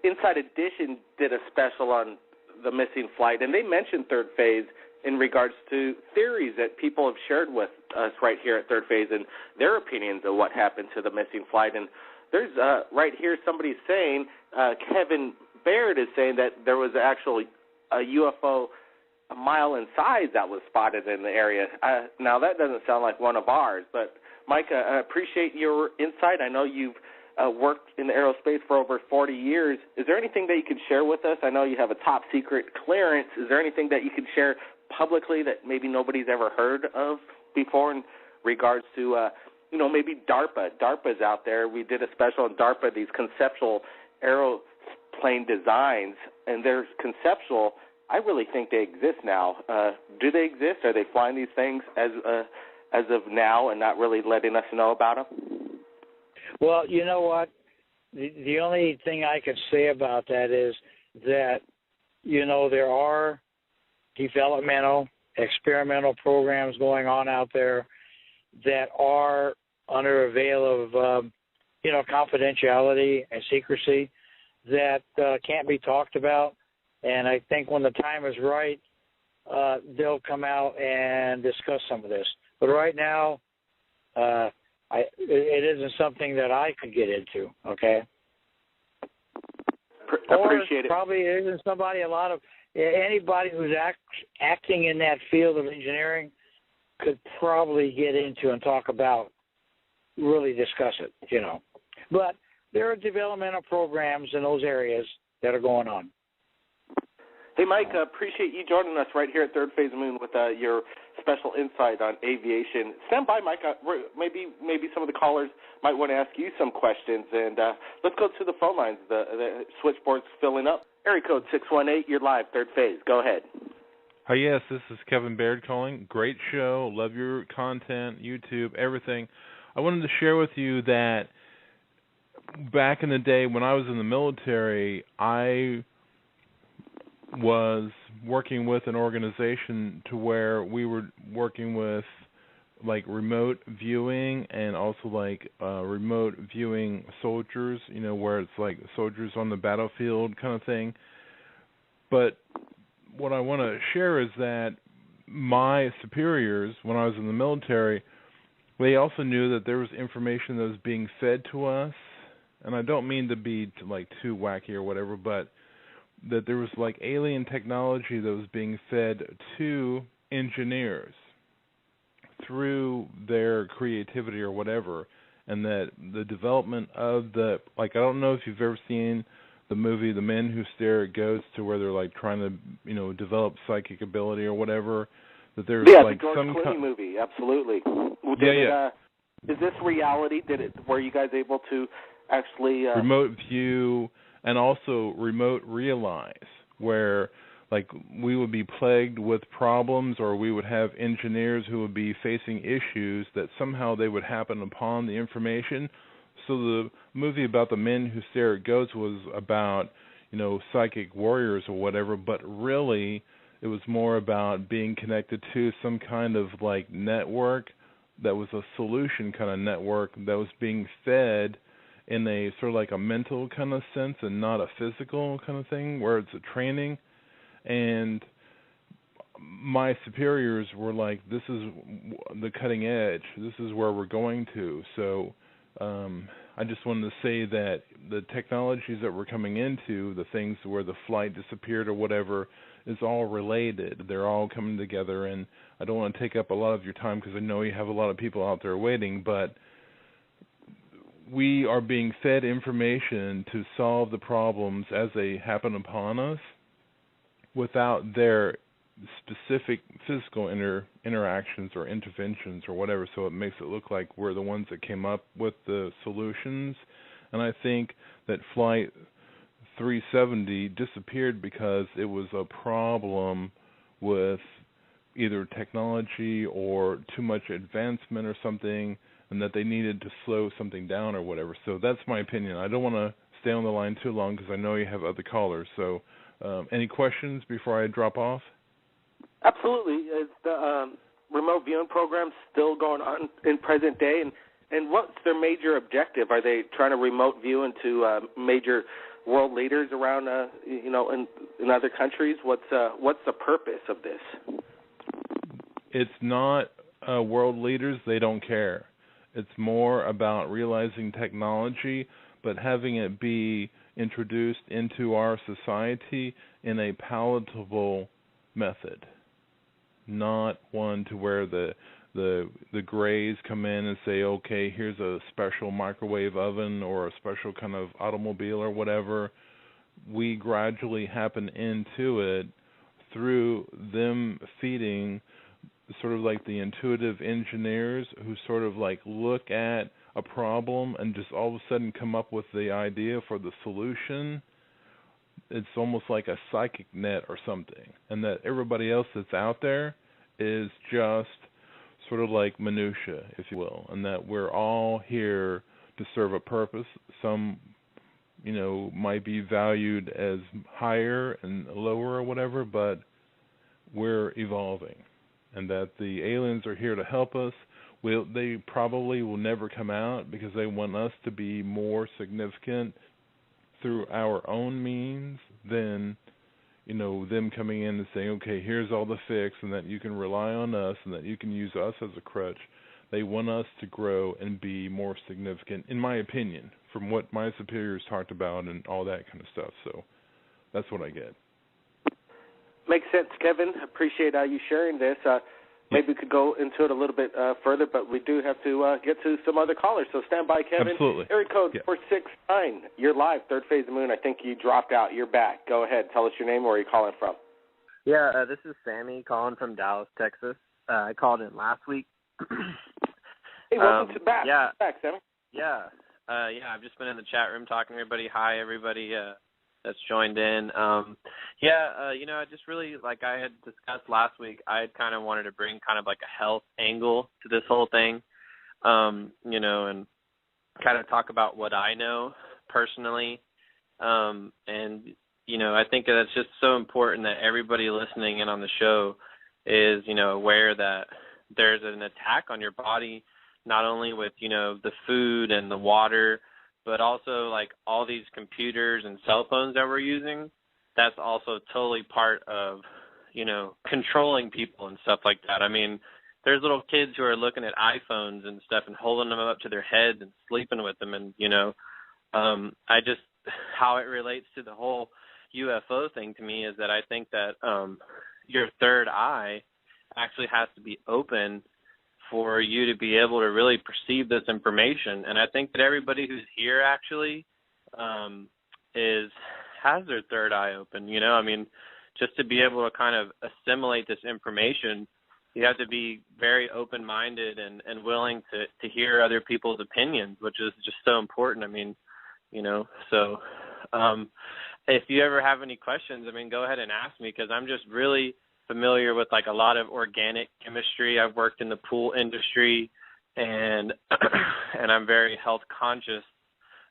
Inside Edition did a special on the missing flight, and they mentioned Third Phase in regards to theories that people have shared with us right here at Third Phase and their opinions of what happened to the missing flight. And there's right here somebody saying, Kevin Baird is saying that there was actually a UFO a mile in size that was spotted in the area. Now, that doesn't sound like one of ours, but Mike, I appreciate your insight. I know you've worked in aerospace for over 40 years. Is there anything that you could share with us? I know you have a top secret clearance. Is there anything that you could share publicly that maybe nobody's ever heard of before in regards to, maybe DARPA? DARPA's out there. We did a special on DARPA, these conceptual plane designs, and they're conceptual. I really think they exist now. Do they exist? Are they flying these things as of now and not really letting us know about them? Well, you know what? The only thing I could say about that is that, you know, there are developmental, experimental programs going on out there that are under a veil of, you know, confidentiality and secrecy that can't be talked about. And I think when the time is right, they'll come out and discuss some of this. But right now, it isn't something that I could get into, okay? Appreciate it. Probably isn't anybody who's acting in that field of engineering could probably get into and talk about, really discuss it, you know. But there are developmental programs in those areas that are going on. Hey, Mike, appreciate you joining us right here at Third Phase Moon with your special insight on aviation. Stand by, Mike. Maybe some of the callers might want to ask you some questions. And let's go to the phone lines. The switchboard's filling up. Area code 618, you're live, Third Phase. Go ahead. Hi, yes, this is Kevin Baird calling. Great show. Love your content, YouTube, everything. I wanted to share with you that back in the day when I was in the military, I was working with an organization to where we were working with like remote viewing and also like remote viewing soldiers, you know, where it's like soldiers on the battlefield kind of thing. But what I want to share is that my superiors, when I was in the military, they also knew that there was information that was being fed to us, and I don't mean to be like too wacky or whatever, but that there was like alien technology that was being fed to engineers through their creativity or whatever, and that the development of the, like, I don't know if you've ever seen the movie The Men Who Stare at Ghosts, to where they're like trying to, you know, develop psychic ability or whatever, that there's like the George some Clooney movie, absolutely. Is this reality? Were you guys able to actually remote view and also remote realize, where like we would be plagued with problems, or we would have engineers who would be facing issues that somehow they would happen upon the information. So the movie about The Men Who Stare at Ghosts was about, you know, psychic warriors or whatever, but really it was more about being connected to some kind of like network that was a solution kind of network that was being fed in a sort of like a mental kind of sense and not a physical kind of thing, where it's a training. And my superiors were like, this is the cutting edge. This is where we're going to. So I just wanted to say that the technologies that we're coming into, the things where the flight disappeared or whatever, is all related. They're all coming together, and I don't want to take up a lot of your time because I know you have a lot of people out there waiting, but we are being fed information to solve the problems as they happen upon us without their specific physical interactions or interventions or whatever, so it makes it look like we're the ones that came up with the solutions. And I think that Flight 370 disappeared because it was a problem with either technology or too much advancement or something, and that they needed to slow something down or whatever. So that's my opinion. I don't want to stay on the line too long because I know you have other callers. So any questions before I drop off? Absolutely. Is the remote viewing program still going on in present day? And what's their major objective? Are they trying to remote view into major world leaders around, in other countries? What's the purpose of this? It's not world leaders. They don't care. It's more about realizing technology, but having it be introduced into our society in a palatable method, not one to where the grays come in and say, okay, here's a special microwave oven or a special kind of automobile or whatever. We gradually happen into it through them feeding sort of like the intuitive engineers who sort of like look at a problem and just all of a sudden come up with the idea for the solution, it's almost like a psychic net or something, and that everybody else that's out there is just sort of like minutia, if you will, and that we're all here to serve a purpose. Some, might be valued as higher and lower or whatever, but we're evolving, and that the aliens are here to help us. They probably will never come out because they want us to be more significant through our own means than, them coming in and saying, okay, here's all the fix, and that you can rely on us and that you can use us as a crutch. They want us to grow and be more significant, in my opinion, from what my superiors talked about and all that kind of stuff. So that's what I get. Makes sense, Kevin. Appreciate you sharing this. Maybe we could go into it a little bit further, but we do have to get to some other callers. So stand by, Kevin. Absolutely. Area code 469. You're live, third phase of the moon. I think you dropped out. You're back. Go ahead. Tell us your name. Where are you calling from? Yeah, this is Sammy calling from Dallas, Texas. I called in last week. Hey, welcome to back. Yeah. Back, Sammy. Yeah. I've just been in the chat room talking to everybody. Hi, everybody that's joined in. I just really, like I had discussed last week, I had kind of wanted to bring kind of like a health angle to this whole thing, and kind of talk about what I know personally. I think that it's just so important that everybody listening in on the show is, aware that there's an attack on your body, not only with, the food and the water, but also like all these computers and cell phones that we're using. That's also totally part of, controlling people and stuff like that. I mean, there's little kids who are looking at iPhones and stuff and holding them up to their heads and sleeping with them. And, how it relates to the whole UFO thing to me is that I think that your third eye actually has to be open for you to be able to really perceive this information. And I think that everybody who's here actually has their third eye open, just to be able to kind of assimilate this information, you have to be very open-minded and willing to hear other people's opinions, which is just so important. If you ever have any questions, go ahead and ask me, because I'm just really familiar with like a lot of organic chemistry. I've worked in the pool industry, and I'm very health conscious.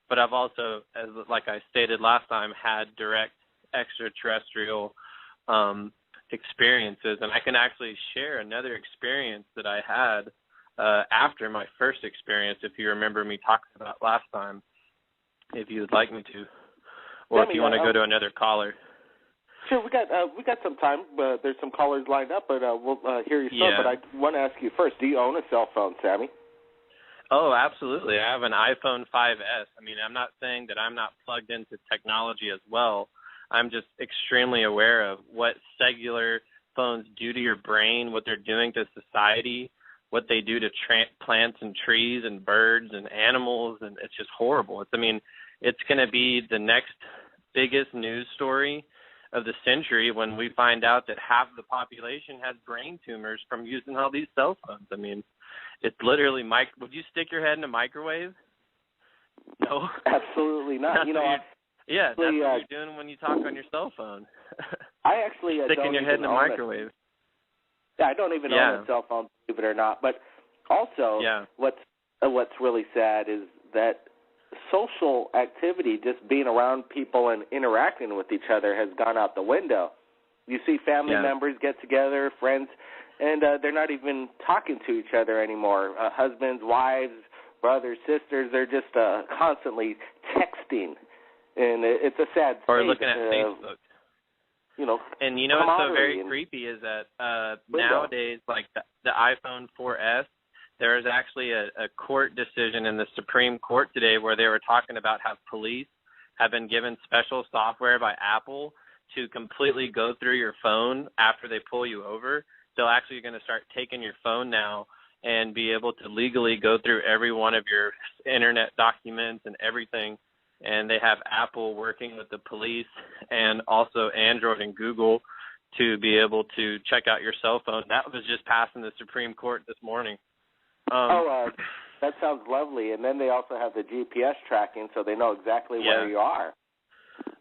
But I've also, like I stated last time, had direct extraterrestrial experiences, and I can actually share another experience that I had after my first experience, if you remember me talking about last time, if you would like me to, or if you want to go to another caller. Sure, we got some time. There's some callers lined up, but we'll hear you soon. Yeah. But I want to ask you first, do you own a cell phone, Sammy? Oh, absolutely. I have an iPhone 5S. I'm not saying that I'm not plugged into technology as well. I'm just extremely aware of what cellular phones do to your brain, what they're doing to society, what they do to plants and trees and birds and animals, and it's just horrible. It's going to be the next biggest news story of the century when we find out that half the population has brain tumors from using all these cell phones. It's literally, would you stick your head in a microwave? No. Absolutely not. That's what you're doing when you talk on your cell phone. I actually sticking your head in a microwave. I don't even own a cell phone, believe it or not. But also, what's really sad is that social activity, just being around people and interacting with each other, has gone out the window. You see family members get together, friends, and they're not even talking to each other anymore. Husbands, wives, brothers, sisters, they're just constantly texting. And it's a sad state. Or looking at Facebook. And what's so very creepy is that nowadays, like the iPhone 4S, there is actually a court decision in the Supreme Court today where they were talking about how police have been given special software by Apple to completely go through your phone after they pull you over. They're actually going to start taking your phone now and be able to legally go through every one of your internet documents and everything. And they have Apple working with the police and also Android and Google to be able to check out your cell phone. That was just passed in the Supreme Court this morning. That sounds lovely. And then they also have the GPS tracking, so they know exactly where you are.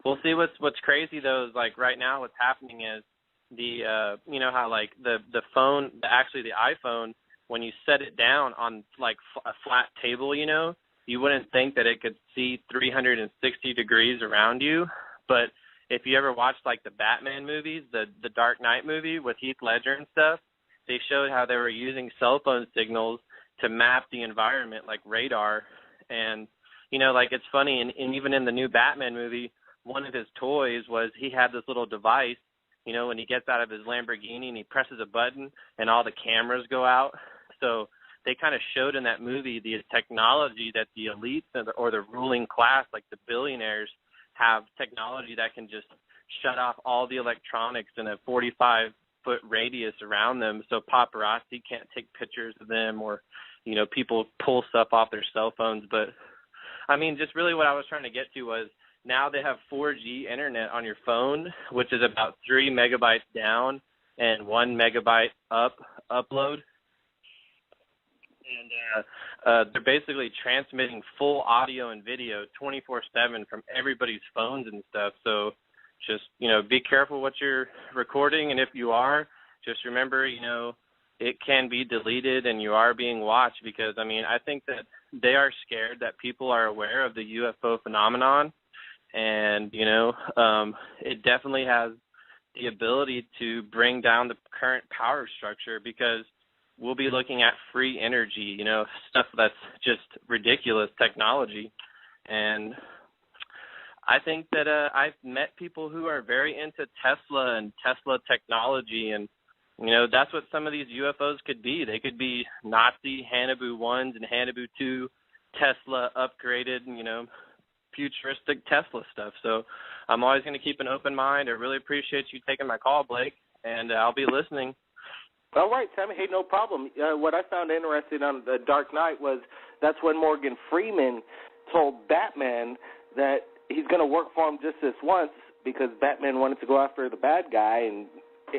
Well, see, what's crazy though is like right now what's happening is the you know how like the phone, actually the iPhone, when you set it down on like a flat table, you know, you wouldn't think that it could see 360 degrees around you. But if you ever watched like the Batman movies, the Dark Knight movie with Heath Ledger and stuff, they showed how they were using cell phone signals to map the environment like radar. And, you know, like it's funny, and even in the new Batman movie, one of his toys was he had this little device, you know, when he gets out of his Lamborghini and he presses a button and all the cameras go out. So they kind of showed in that movie the technology that the elites or the ruling class, like the billionaires, have technology that can just shut off all the electronics in a 45-foot radius around them, so paparazzi can't take pictures of them, or, you know, people pull stuff off their cell phones. But, I mean, just really what I was trying to get to was now they have 4G internet on your phone, which is about 3 megabytes down and 1 megabyte upload. And they're basically transmitting full audio and video 24/7 from everybody's phones and stuff. So just, you know, be careful what you're recording. And if you are, just remember, you know, it can be deleted and you are being watched, because, I mean, I think that they are scared that people are aware of the UFO phenomenon. And, you know, it definitely has the ability to bring down the current power structure, because we'll be looking at free energy, you know, stuff that's just ridiculous technology. And I think that I've met people who are very into Tesla and Tesla technology, and, you know, that's what some of these UFOs could be. They could be Nazi Hanabu 1s and Hanabu 2 Tesla upgraded, you know, futuristic Tesla stuff. So I'm always going to keep an open mind. I really appreciate you taking my call, Blake, and I'll be listening. All right, Sammy. Hey, no problem. What I found interesting on The Dark Knight was that's when Morgan Freeman told Batman that he's going to work for him just this once, because Batman wanted to go after the bad guy and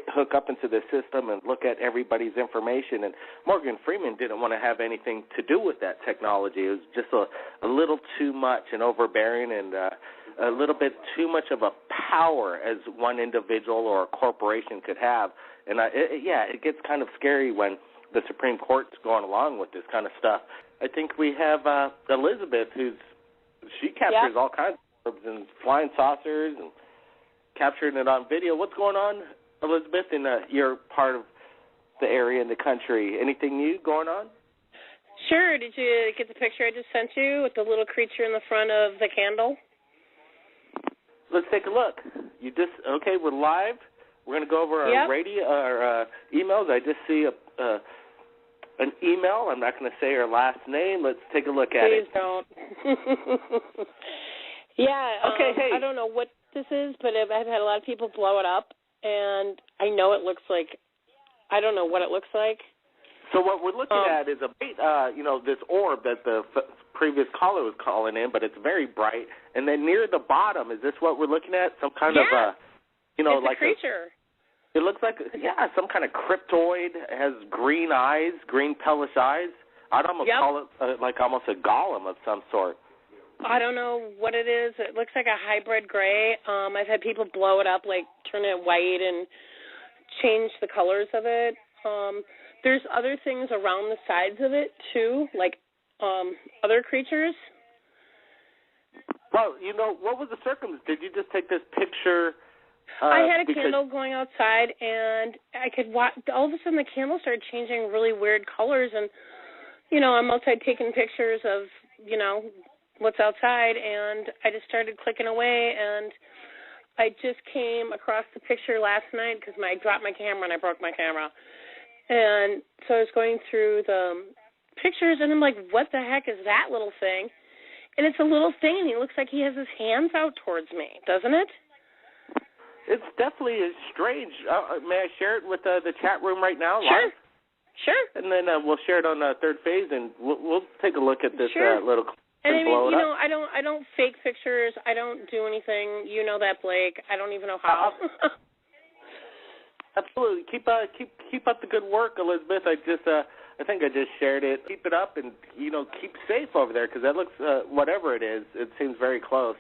hook up into the system and look at everybody's information. And Morgan Freeman didn't want to have anything to do with that technology. It was just a little too much and overbearing, and a little bit too much of a power as one individual or a corporation could have. And it gets kind of scary when the Supreme Court's going along with this kind of stuff. I think we have Elizabeth, she captures all kinds of orbs and flying saucers and capturing it on video. What's going on, Elizabeth, in your part of the area in the country? Anything new going on? Sure. Did you get the picture I just sent you with the little creature in the front of the candle? Let's take a look. Okay, we're live. We're going to go over our radio, our emails. I just see an email. I'm not going to say her last name. Let's take a look at it. Please don't. Okay, hey. I don't know what this is, but I've had a lot of people blow it up, and I know it looks like, I don't know what it looks like. So what we're looking at is this orb that the previous caller was calling in, but it's very bright. And then near the bottom, is this what we're looking at? Some kind of, it's like a creature. It looks like, some kind of cryptoid. It has green eyes, green pellish eyes. I'd almost call it like almost a golem of some sort. I don't know what it is. It looks like a hybrid gray. I've had people blow it up, like turn it white and change the colors of it. There's other things around the sides of it, too, like other creatures. Well, what was the circumstance? Did you just take this picture? I had a candle going outside, and I could watch. All of a sudden, the candle started changing really weird colors, and, I'm outside taking pictures of, what's outside, and I just started clicking away, and I just came across the picture last night because I dropped my camera and I broke my camera. And so I was going through the pictures, and I'm like, what the heck is that little thing? And it's a little thing, and he looks like he has his hands out towards me, doesn't it? It's definitely strange. May I share it with the chat room right now? Sure. Live? Sure. And then we'll share it on Third Phase, and we'll take a look at this little. And I mean, I don't fake pictures. I don't do anything. You know that, Blake. I don't even know how. Absolutely. Keep up the good work, Elizabeth. I think I just shared it. Keep it up, and keep safe over there, because that looks whatever it is. It seems very close.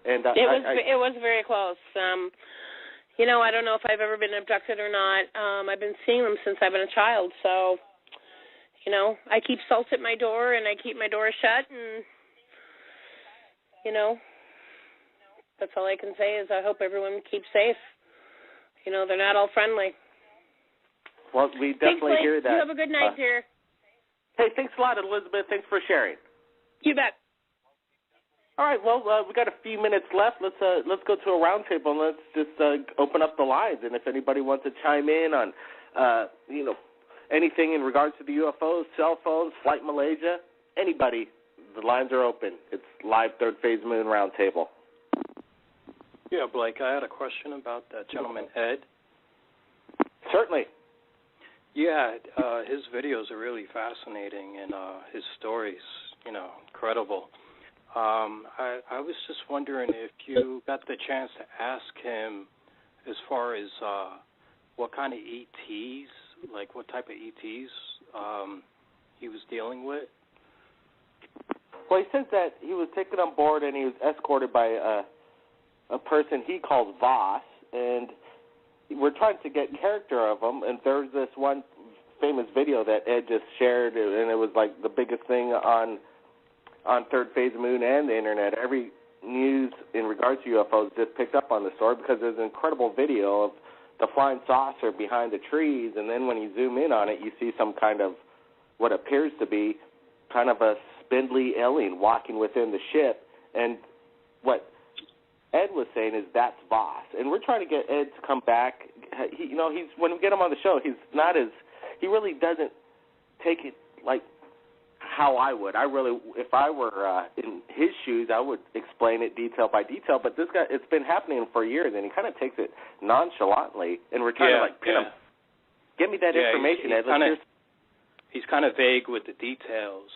And it was very close. You know, I don't know if I've ever been abducted or not. I've been seeing them since I've been a child, so, you know, I keep salt at my door and I keep my door shut, and, you know, that's all I can say is I hope everyone keeps safe. You know, they're not all friendly. Well, we definitely hear that. You have a good night, dear. Hey, thanks a lot, Elizabeth. Thanks for sharing. You bet. All right, well, we got a few minutes left. Let's go to a roundtable and let's just open up the lines. And if anybody wants to chime in on, you know, anything in regards to the UFOs, cell phones, Flight Malaysia, anybody, the lines are open. It's live Third Phase Moon Roundtable. Yeah, Blake, I had a question about that gentleman, Ed. Certainly. Yeah, his videos are really fascinating, and his stories, you know, incredible. I was just wondering if you got the chance to ask him as far as what kind of ETs, like what type of ETs he was dealing with. Well, he says that he was taken on board and he was escorted by a person he calls Voss, and we're trying to get character of him, and there's this one famous video that Ed just shared, and it was like the biggest thing on Third Phase Moon and the internet. Every news in regards to UFOs just picked up on the story because there's an incredible video of the flying saucer behind the trees, and then when you zoom in on it, you see some kind of what appears to be kind of a spindly alien walking within the ship. And what Ed was saying is that's Voss, and we're trying to get Ed to come back. He's when we get him on the show, he really doesn't take it like how I would. If I were in his shoes, I would explain it detail by detail. But this guy, it's been happening for years, and he kind of takes it nonchalantly. And we're trying to pin him. Give me that information, Ed. He's kind of vague with the details.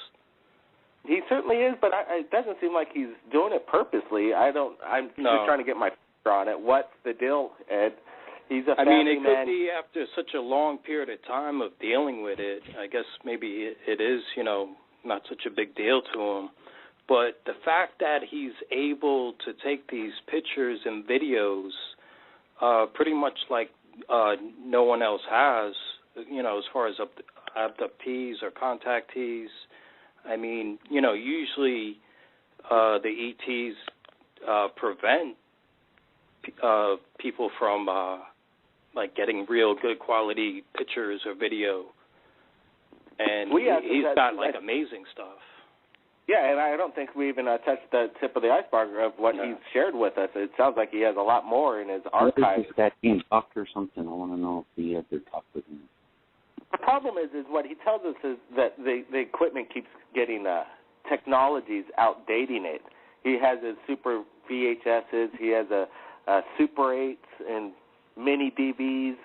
He certainly is, but it doesn't seem like he's doing it purposely. I'm just trying to get my finger on it. What's the deal, Ed? He's a family man. Could be after such a long period of time of dealing with it. I guess maybe it is, you know, not such a big deal to him. But the fact that he's able to take these pictures and videos pretty much like no one else has, you know, as far as abductees or contactees. I mean, you know, usually the ETs prevent people from like getting real good quality pictures or video, and he's got like amazing stuff. Yeah, and I don't think we even touched the tip of the iceberg of what he's shared with us. It sounds like he has a lot more in his archive. Is that being talked or something? I want to know if he had to talk with him. The problem is what he tells us is that the equipment keeps getting technologies outdating it. He has his super VHSs, he has a Super 8s and mini DVs,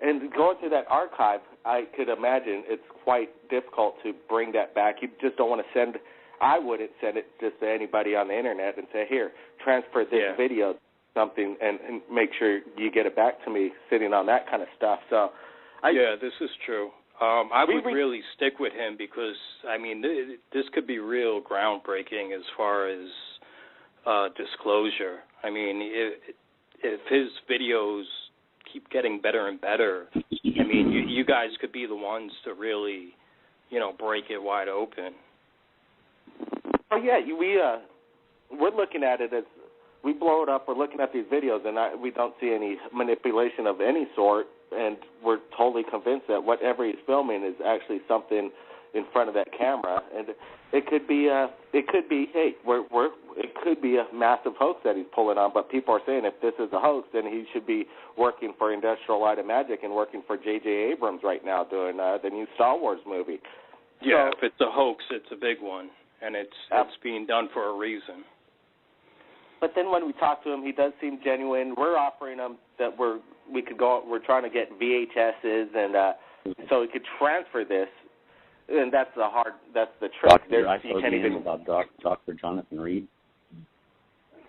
and going through that archive, I could imagine it's quite difficult to bring that back. You just don't want to I wouldn't send it just to anybody on the internet and say, here, transfer this video, something, and make sure you get it back to me sitting on that kind of stuff. So, this is true. I would really stick with him because, I mean, this could be real groundbreaking as far as disclosure. I mean, if his videos keep getting better and better, I mean, you guys could be the ones to really, you know, break it wide open. Oh, yeah, we're looking at it as we blow it up. We're looking at these videos, and we don't see any manipulation of any sort, and we're totally convinced that whatever he's filming is actually something in front of that camera, and it could be it could be a massive hoax that he's pulling on. But people are saying if this is a hoax, then he should be working for Industrial Light and Magic and working for J.J. Abrams right now doing the new Star Wars movie. Yeah, if it's a hoax, it's a big one, and it's being done for a reason. But then when we talk to him, he does seem genuine. We're offering him that we're trying to get VHSs, and so he could transfer this. And that's the trick. I told you about Dr. Jonathan Reed.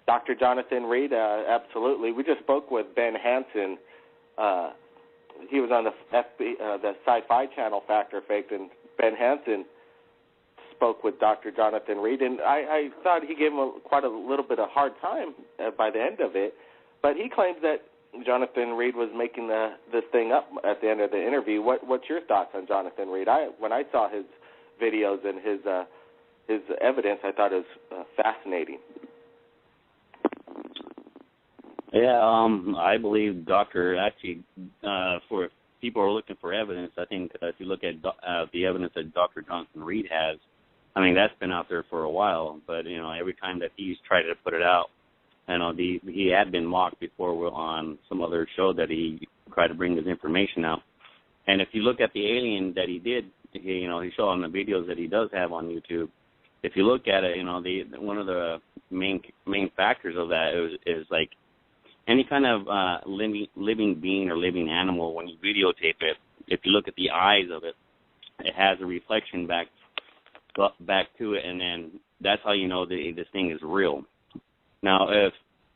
Dr. Jonathan Reed, absolutely. We just spoke with Ben Hansen. He was on the Sci-Fi Channel, Fact or Faked, and Ben Hansen spoke with Dr. Jonathan Reed, and I thought he gave him quite a little bit of hard time by the end of it. But he claims that Jonathan Reed was making this thing up at the end of the interview. What's your thoughts on Jonathan Reed? When I saw his videos and his evidence, I thought it was fascinating. Yeah, I believe Doctor actually for people who are looking for evidence. I think if you look at the evidence that Dr. Jonathan Reed has, I mean that's been out there for a while. But every time that he's tried to put it out, he had been mocked before on some other show that he tried to bring his information out. And if you look at the alien that he did, he showed on the videos that he does have on YouTube. If you look at it, one of the main factors of that is like any kind of living being or living animal. When you videotape it, if you look at the eyes of it, it has a reflection back to it, and then that's how you know this thing is real. Now,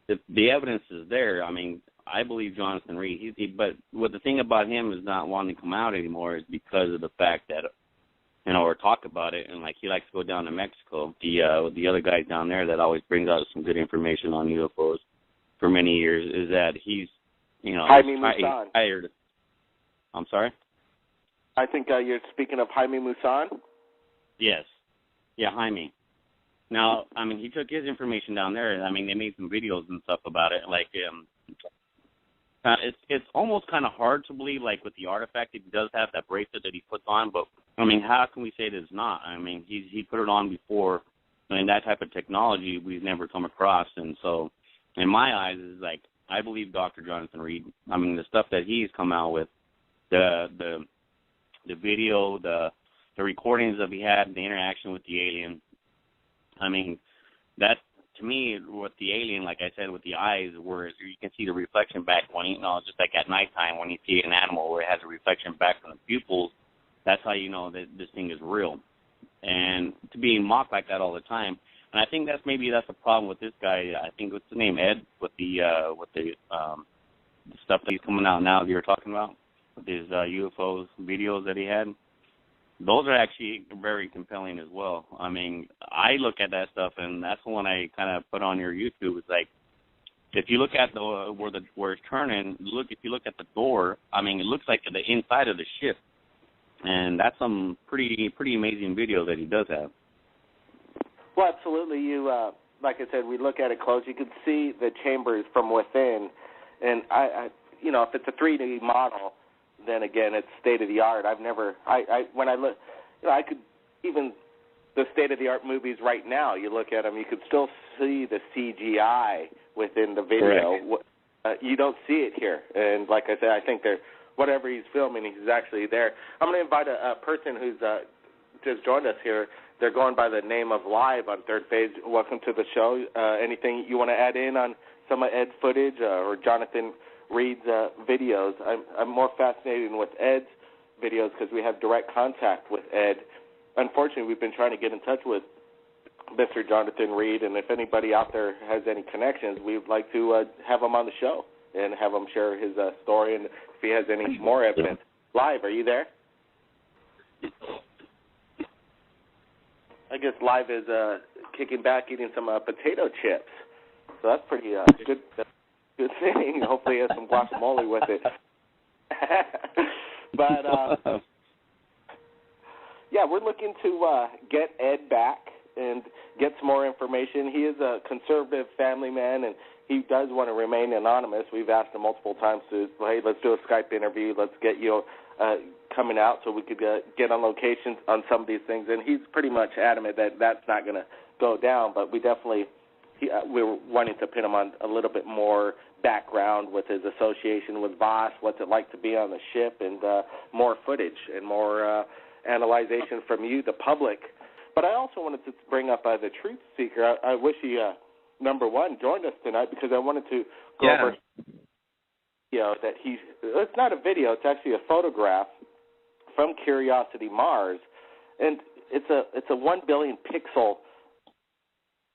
if the evidence is there, I mean, I believe Jonathan Reed. But what the thing about him is not wanting to come out anymore is because of the fact that, or talk about it, and like he likes to go down to Mexico. The other guy down there that always brings out some good information on UFOs for many years is that he's Jaime Musan. Hired. I'm sorry? I think you're speaking of Jaime Musan? Yes. Yeah, Jaime. Now, I mean, he took his information down there, and I mean, they made some videos and stuff about it. Like, it's almost kind of hard to believe, like, with the artifact, he does have that bracelet that he puts on, but, I mean, how can we say that it's not? I mean, he put it on before, and that type of technology we've never come across, and so, in my eyes, is like, I believe Dr. Jonathan Reed. I mean, the stuff that he's come out with, the video, the recordings that he had, the interaction with the alien, I mean, that, to me, with the alien, like I said, with the eyes, where you can see the reflection back when, just like at nighttime when you see an animal where it has a reflection back from the pupils, that's how you know that this thing is real. And to be mocked like that all the time, and I think that's the problem with this guy. I think what's the name, Ed, with the stuff that he's coming out now that you're talking about, with his UFOs videos that he had. Those are actually very compelling as well. I mean, I look at that stuff, and that's the one I kind of put on your YouTube. It's like, if you look at where it's turning, if you look at the door, I mean, it looks like the inside of the ship, and that's some pretty amazing video that he does have. Well, absolutely. You, like I said, we look at it close. You can see the chambers from within, and I if it's a 3D model, then again, it's state of the art. When I look, I could even the state of the art movies right now. You look at them, you could still see the CGI within the video. You don't see it here, and like I said, I think whatever he's filming, he's actually there. I'm going to invite a person who's just joined us here. They're going by the name of Live on Third Phase. Welcome to the show. Anything you want to add in on some of Ed's footage or Jonathan Reed's videos? I'm more fascinated with Ed's videos because we have direct contact with Ed. Unfortunately, we've been trying to get in touch with Mr. Jonathan Reed, and if anybody out there has any connections, we'd like to have him on the show and have him share his story and if he has any more evidence. Live, are you there? I guess Live is kicking back, eating some potato chips. So that's pretty good thing. Hopefully he has some guacamole with it. But, yeah, we're looking to get Ed back and get some more information. He is a conservative family man, and he does want to remain anonymous. We've asked him multiple times to, hey, let's do a Skype interview. Let's get you coming out so we could get on location on some of these things. And he's pretty much adamant that that's not going to go down, but we definitely we're wanting to pin him on a little bit more background with his association with Voss, what's it like to be on the ship, and more footage and more analyzation from you, the public. But I also wanted to bring up the Truth Seeker. I wish he, number one, joined us tonight because I wanted to go over that it's not a video, it's actually a photograph from Curiosity Mars, and it's a 1 billion pixel.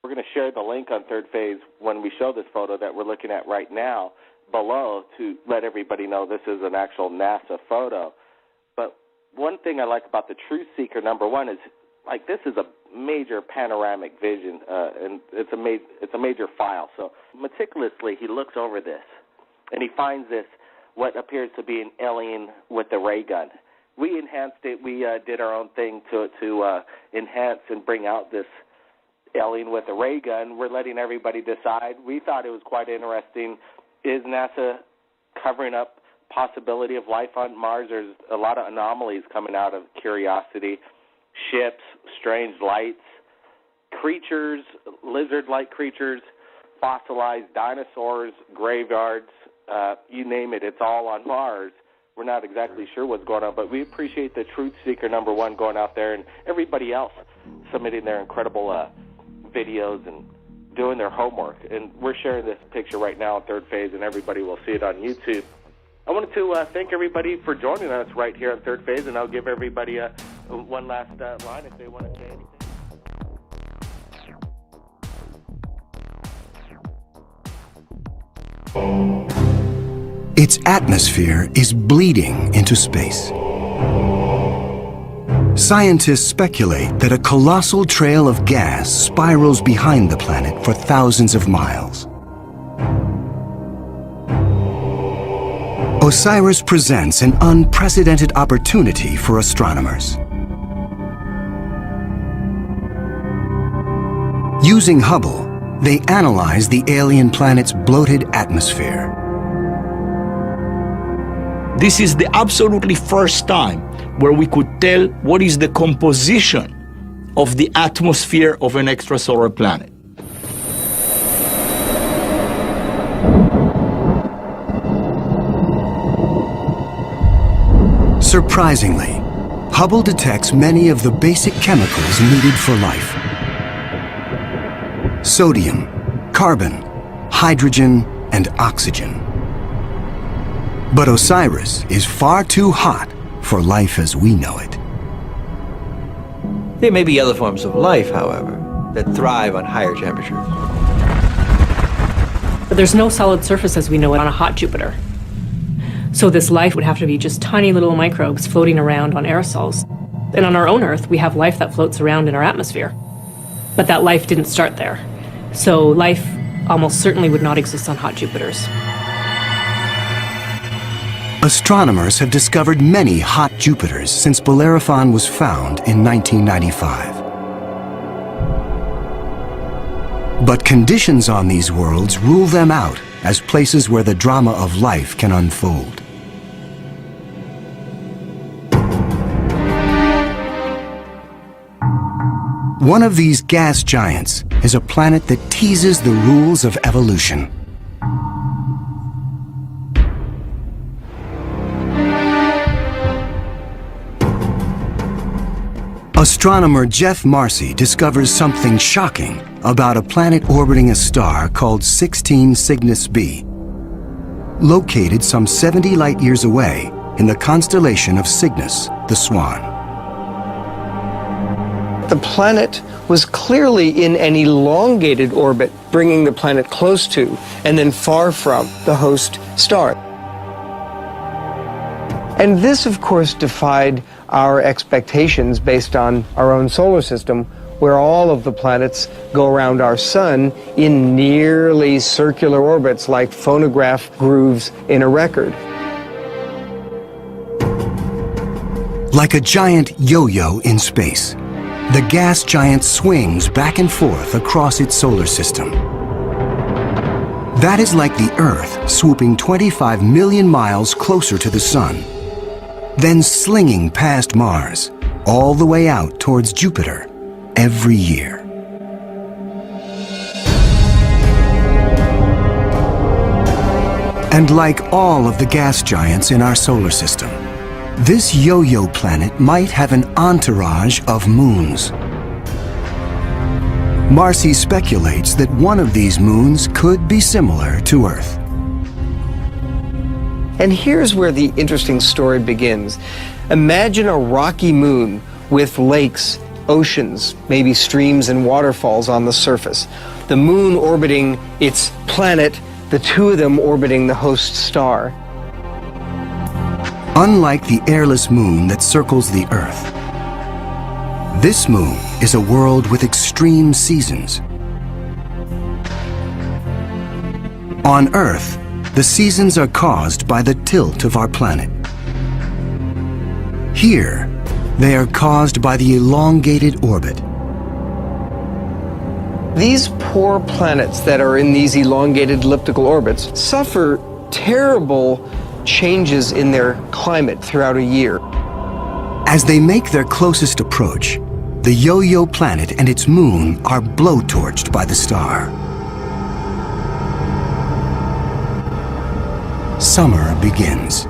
We're going to share the link on Third Phase when we show this photo that we're looking at right now below to let everybody know this is an actual NASA photo. But one thing I like about the Truth Seeker, number one, is like this is a major panoramic vision, and it's a major file. So meticulously, he looks over this, and he finds this, what appears to be an alien with a ray gun. We enhanced it. We did our own thing to enhance and bring out this alien with a ray gun. We're letting everybody decide. We thought it was quite interesting. Is NASA covering up possibility of life on Mars? There's a lot of anomalies coming out of Curiosity. Ships, strange lights, creatures, lizard-like creatures, fossilized dinosaurs, graveyards, you name it, it's all on Mars. We're not exactly sure what's going on, but we appreciate the Truth Seeker #1 going out there and everybody else submitting their incredible videos and doing their homework. And we're sharing this picture right now on Third Phase, and everybody will see it on YouTube. I wanted to thank everybody for joining us right here on Third Phase, and I'll give everybody one last line if they want to say anything. Its atmosphere is bleeding into space. Scientists speculate that a colossal trail of gas spirals behind the planet for thousands of miles. OSIRIS presents an unprecedented opportunity for astronomers. Using Hubble, they analyze the alien planet's bloated atmosphere. This is the absolutely first time where we could tell what is the composition of the atmosphere of an extrasolar planet. Surprisingly, Hubble detects many of the basic chemicals needed for life. Sodium, carbon, hydrogen, and oxygen. But OSIRIS is far too hot for life as we know it. There may be other forms of life, however, that thrive on higher temperatures. But there's no solid surface as we know it on a hot Jupiter. So this life would have to be just tiny little microbes floating around on aerosols. And on our own Earth, we have life that floats around in our atmosphere. But that life didn't start there. So life almost certainly would not exist on hot Jupiters. Astronomers have discovered many hot Jupiters since Bellerophon was found in 1995. But conditions on these worlds rule them out as places where the drama of life can unfold. One of these gas giants is a planet that teases the rules of evolution. Astronomer Jeff Marcy discovers something shocking about a planet orbiting a star called 16 Cygnus b, located some 70 light-years away in the constellation of Cygnus, the Swan. The planet was clearly in an elongated orbit, bringing the planet close to and then far from the host star. And this, of course, defied our expectations based on our own solar system, where all of the planets go around our sun in nearly circular orbits like phonograph grooves in a record. Like a giant yo-yo in space, the gas giant swings back and forth across its solar system. That is like the Earth swooping 25 million miles closer to the Sun, then slinging past Mars, all the way out towards Jupiter every year. And like all of the gas giants in our solar system, this yo-yo planet might have an entourage of moons. Marcy speculates that one of these moons could be similar to Earth. And here's where the interesting story begins. Imagine a rocky moon with lakes, oceans, maybe streams and waterfalls on the surface. The moon orbiting its planet, the two of them orbiting the host star. Unlike the airless moon that circles the Earth, This moon is a world with extreme seasons. On Earth, the seasons are caused by the tilt of our planet. Here, they are caused by the elongated orbit. These poor planets that are in these elongated elliptical orbits suffer terrible changes in their climate throughout a year. As they make their closest approach, the yo-yo planet and its moon are blowtorched by the star. Summer begins.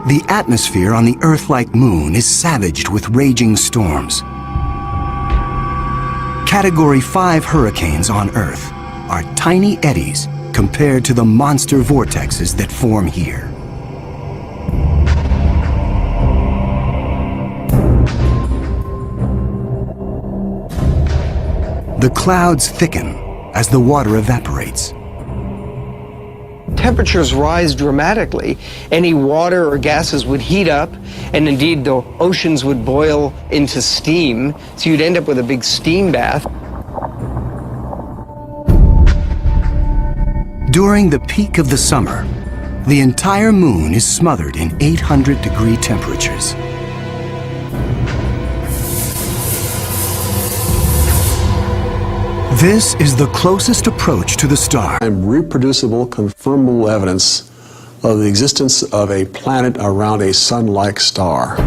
The atmosphere on the Earth-like moon is savaged with raging storms. Category 5 hurricanes on Earth are tiny eddies compared to the monster vortexes that form here. The clouds thicken as the water evaporates. Temperatures rise dramatically. Any water or gases would heat up, and indeed the oceans would boil into steam, so you'd end up with a big steam bath. During the peak of the summer, the entire moon is smothered in 800-degree temperatures. This is the closest approach to the star. And reproducible, confirmable evidence of the existence of a planet around a sun-like star.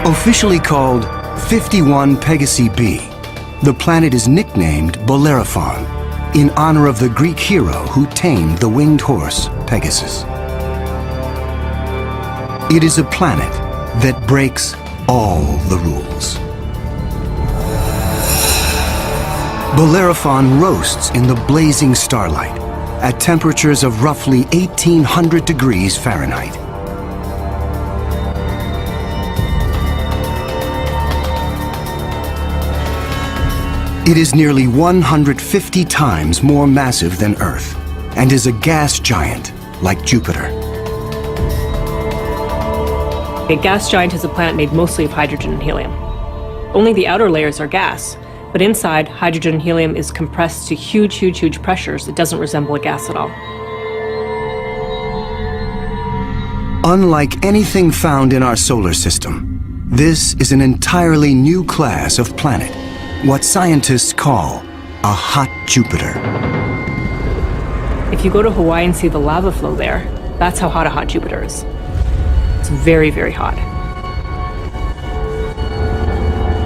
Officially called 51 Pegasi b, the planet is nicknamed Bellerophon in honor of the Greek hero who tamed the winged horse, Pegasus. It is a planet that breaks all the rules. Bellerophon roasts in the blazing starlight at temperatures of roughly 1800 degrees Fahrenheit. It is nearly 150 times more massive than Earth and is a gas giant like Jupiter. A gas giant is a planet made mostly of hydrogen and helium. Only the outer layers are gas, but inside, hydrogen and helium is compressed to huge, huge, huge pressures. It doesn't resemble a gas at all. Unlike anything found in our solar system, this is an entirely new class of planet, what scientists call a hot Jupiter. If you go to Hawaii and see the lava flow there, that's how hot a hot Jupiter is. It's very, very hot.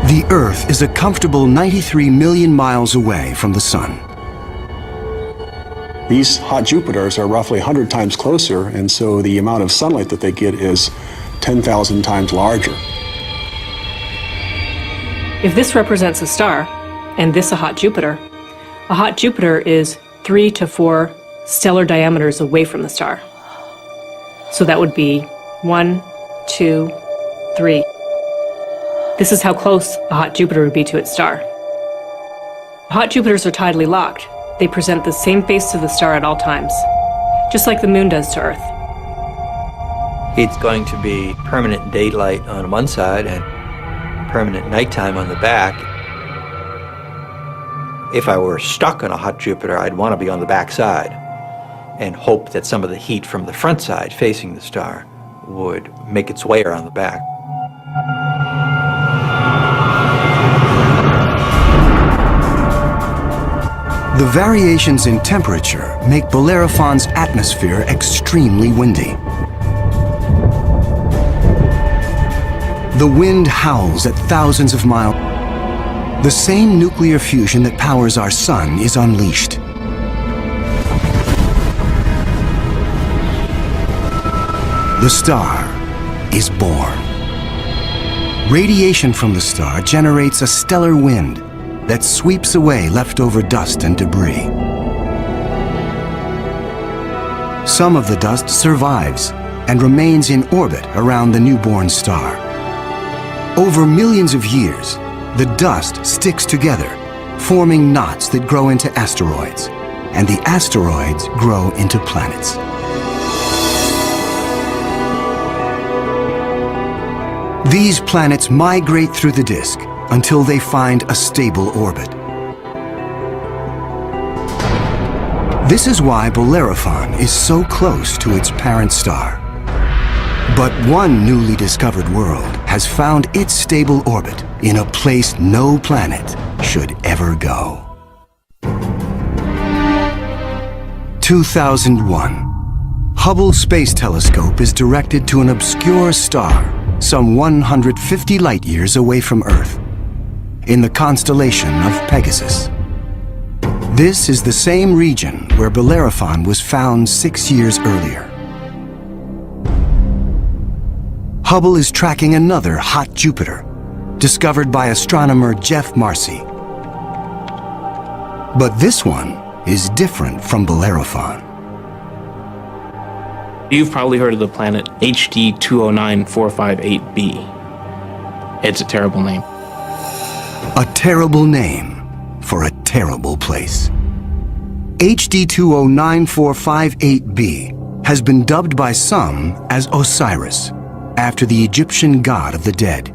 The Earth is a comfortable 93 million miles away from the Sun. These hot Jupiters are roughly 100 times closer, and so the amount of sunlight that they get is 10,000 times larger. If this represents a star, and this a hot Jupiter is 3 to 4 stellar diameters away from the star. So that would be 1, 2, 3. This is how close a hot Jupiter would be to its star. Hot Jupiters are tidally locked. They present the same face to the star at all times, just like the moon does to Earth. It's going to be permanent daylight on one side and permanent nighttime on the back. If I were stuck on a hot Jupiter, I'd want to be on the back side and hope that some of the heat from the front side facing the star would make its way around the back. The variations in temperature make Bellerophon's atmosphere extremely windy. The wind howls at thousands of miles. The same nuclear fusion that powers our sun is unleashed. The star is born. Radiation from the star generates a stellar wind that sweeps away leftover dust and debris. Some of the dust survives and remains in orbit around the newborn star. Over millions of years, the dust sticks together, forming knots that grow into asteroids, and the asteroids grow into planets. These planets migrate through the disk until they find a stable orbit. This is why Bellerophon is so close to its parent star. But one newly discovered world has found its stable orbit in a place no planet should ever go. 2001. Hubble Space Telescope is directed to an obscure star some 150 light-years away from Earth, in the constellation of Pegasus. This is the same region where Bellerophon was found 6 years earlier. Hubble is tracking another hot Jupiter, discovered by astronomer Jeff Marcy. But this one is different from Bellerophon. You've probably heard of the planet HD 209458b. It's a terrible name. A terrible name for a terrible place. HD 209458b has been dubbed by some as Osiris, after the Egyptian god of the dead.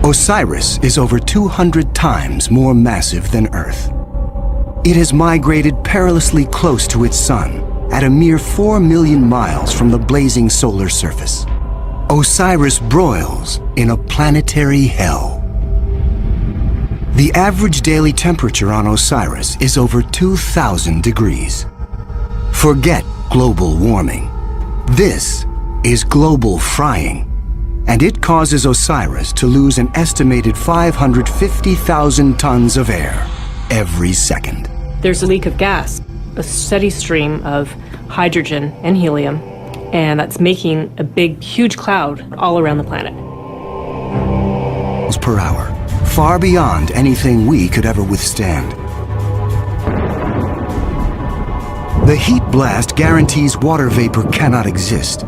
Osiris is over 200 times more massive than Earth. It has migrated perilously close to its sun, at a mere 4 million miles from the blazing solar surface. Osiris broils in a planetary hell. The average daily temperature on Osiris is over 2,000 degrees. Forget global warming. This is global frying, and it causes Osiris to lose an estimated 550,000 tons of air every second. There's a leak of gas, a steady stream of hydrogen and helium, and that's making a big, huge cloud all around the planet. Per hour, far beyond anything we could ever withstand. The heat blast guarantees water vapor cannot exist.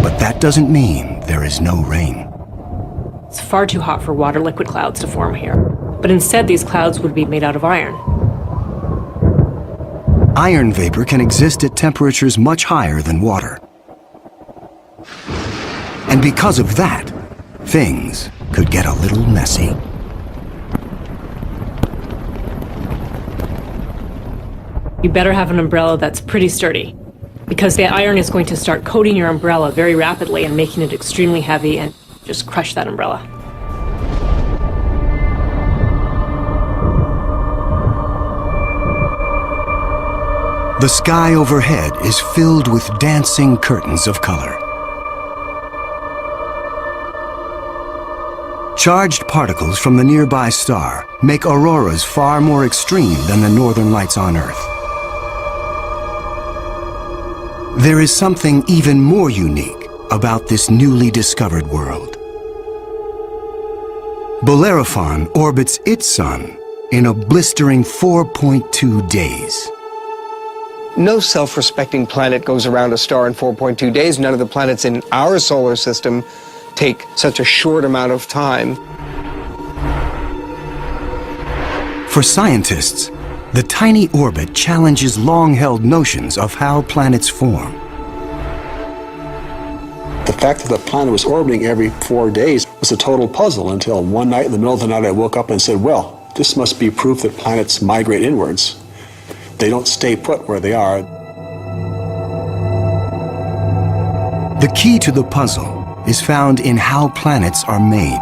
But that doesn't mean there is no rain. It's far too hot for water liquid clouds to form here. But instead, these clouds would be made out of iron. Iron vapor can exist at temperatures much higher than water. And because of that, things could get a little messy. You better have an umbrella that's pretty sturdy, because the iron is going to start coating your umbrella very rapidly and making it extremely heavy and just crush that umbrella. The sky overhead is filled with dancing curtains of color. Charged particles from the nearby star make auroras far more extreme than the northern lights on Earth. There is something even more unique about this newly discovered world. Bellerophon orbits its sun in a blistering 4.2 days. No self-respecting planet goes around a star in 4.2 days. None of the planets in our solar system take such a short amount of time. For scientists, the tiny orbit challenges long-held notions of how planets form. The fact that the planet was orbiting every 4 days was a total puzzle until one night in the middle of the night I woke up and said, well, this must be proof that planets migrate inwards. They don't stay put where they are. The key to the puzzle is found in how planets are made.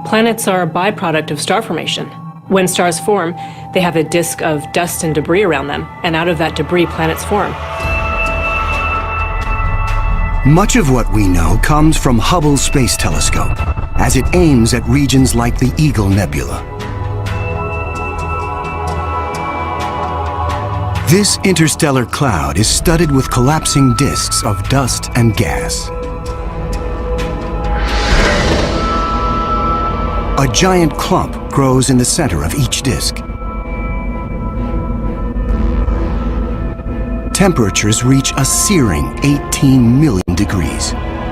Planets are a byproduct of star formation. When stars form, they have a disk of dust and debris around them, and out of that debris, planets form. Much of what we know comes from Hubble Space Telescope, as it aims at regions like the Eagle Nebula. This interstellar cloud is studded with collapsing disks of dust and gas. A giant clump grows in the center of each disk. Temperatures reach a searing 18 million degrees.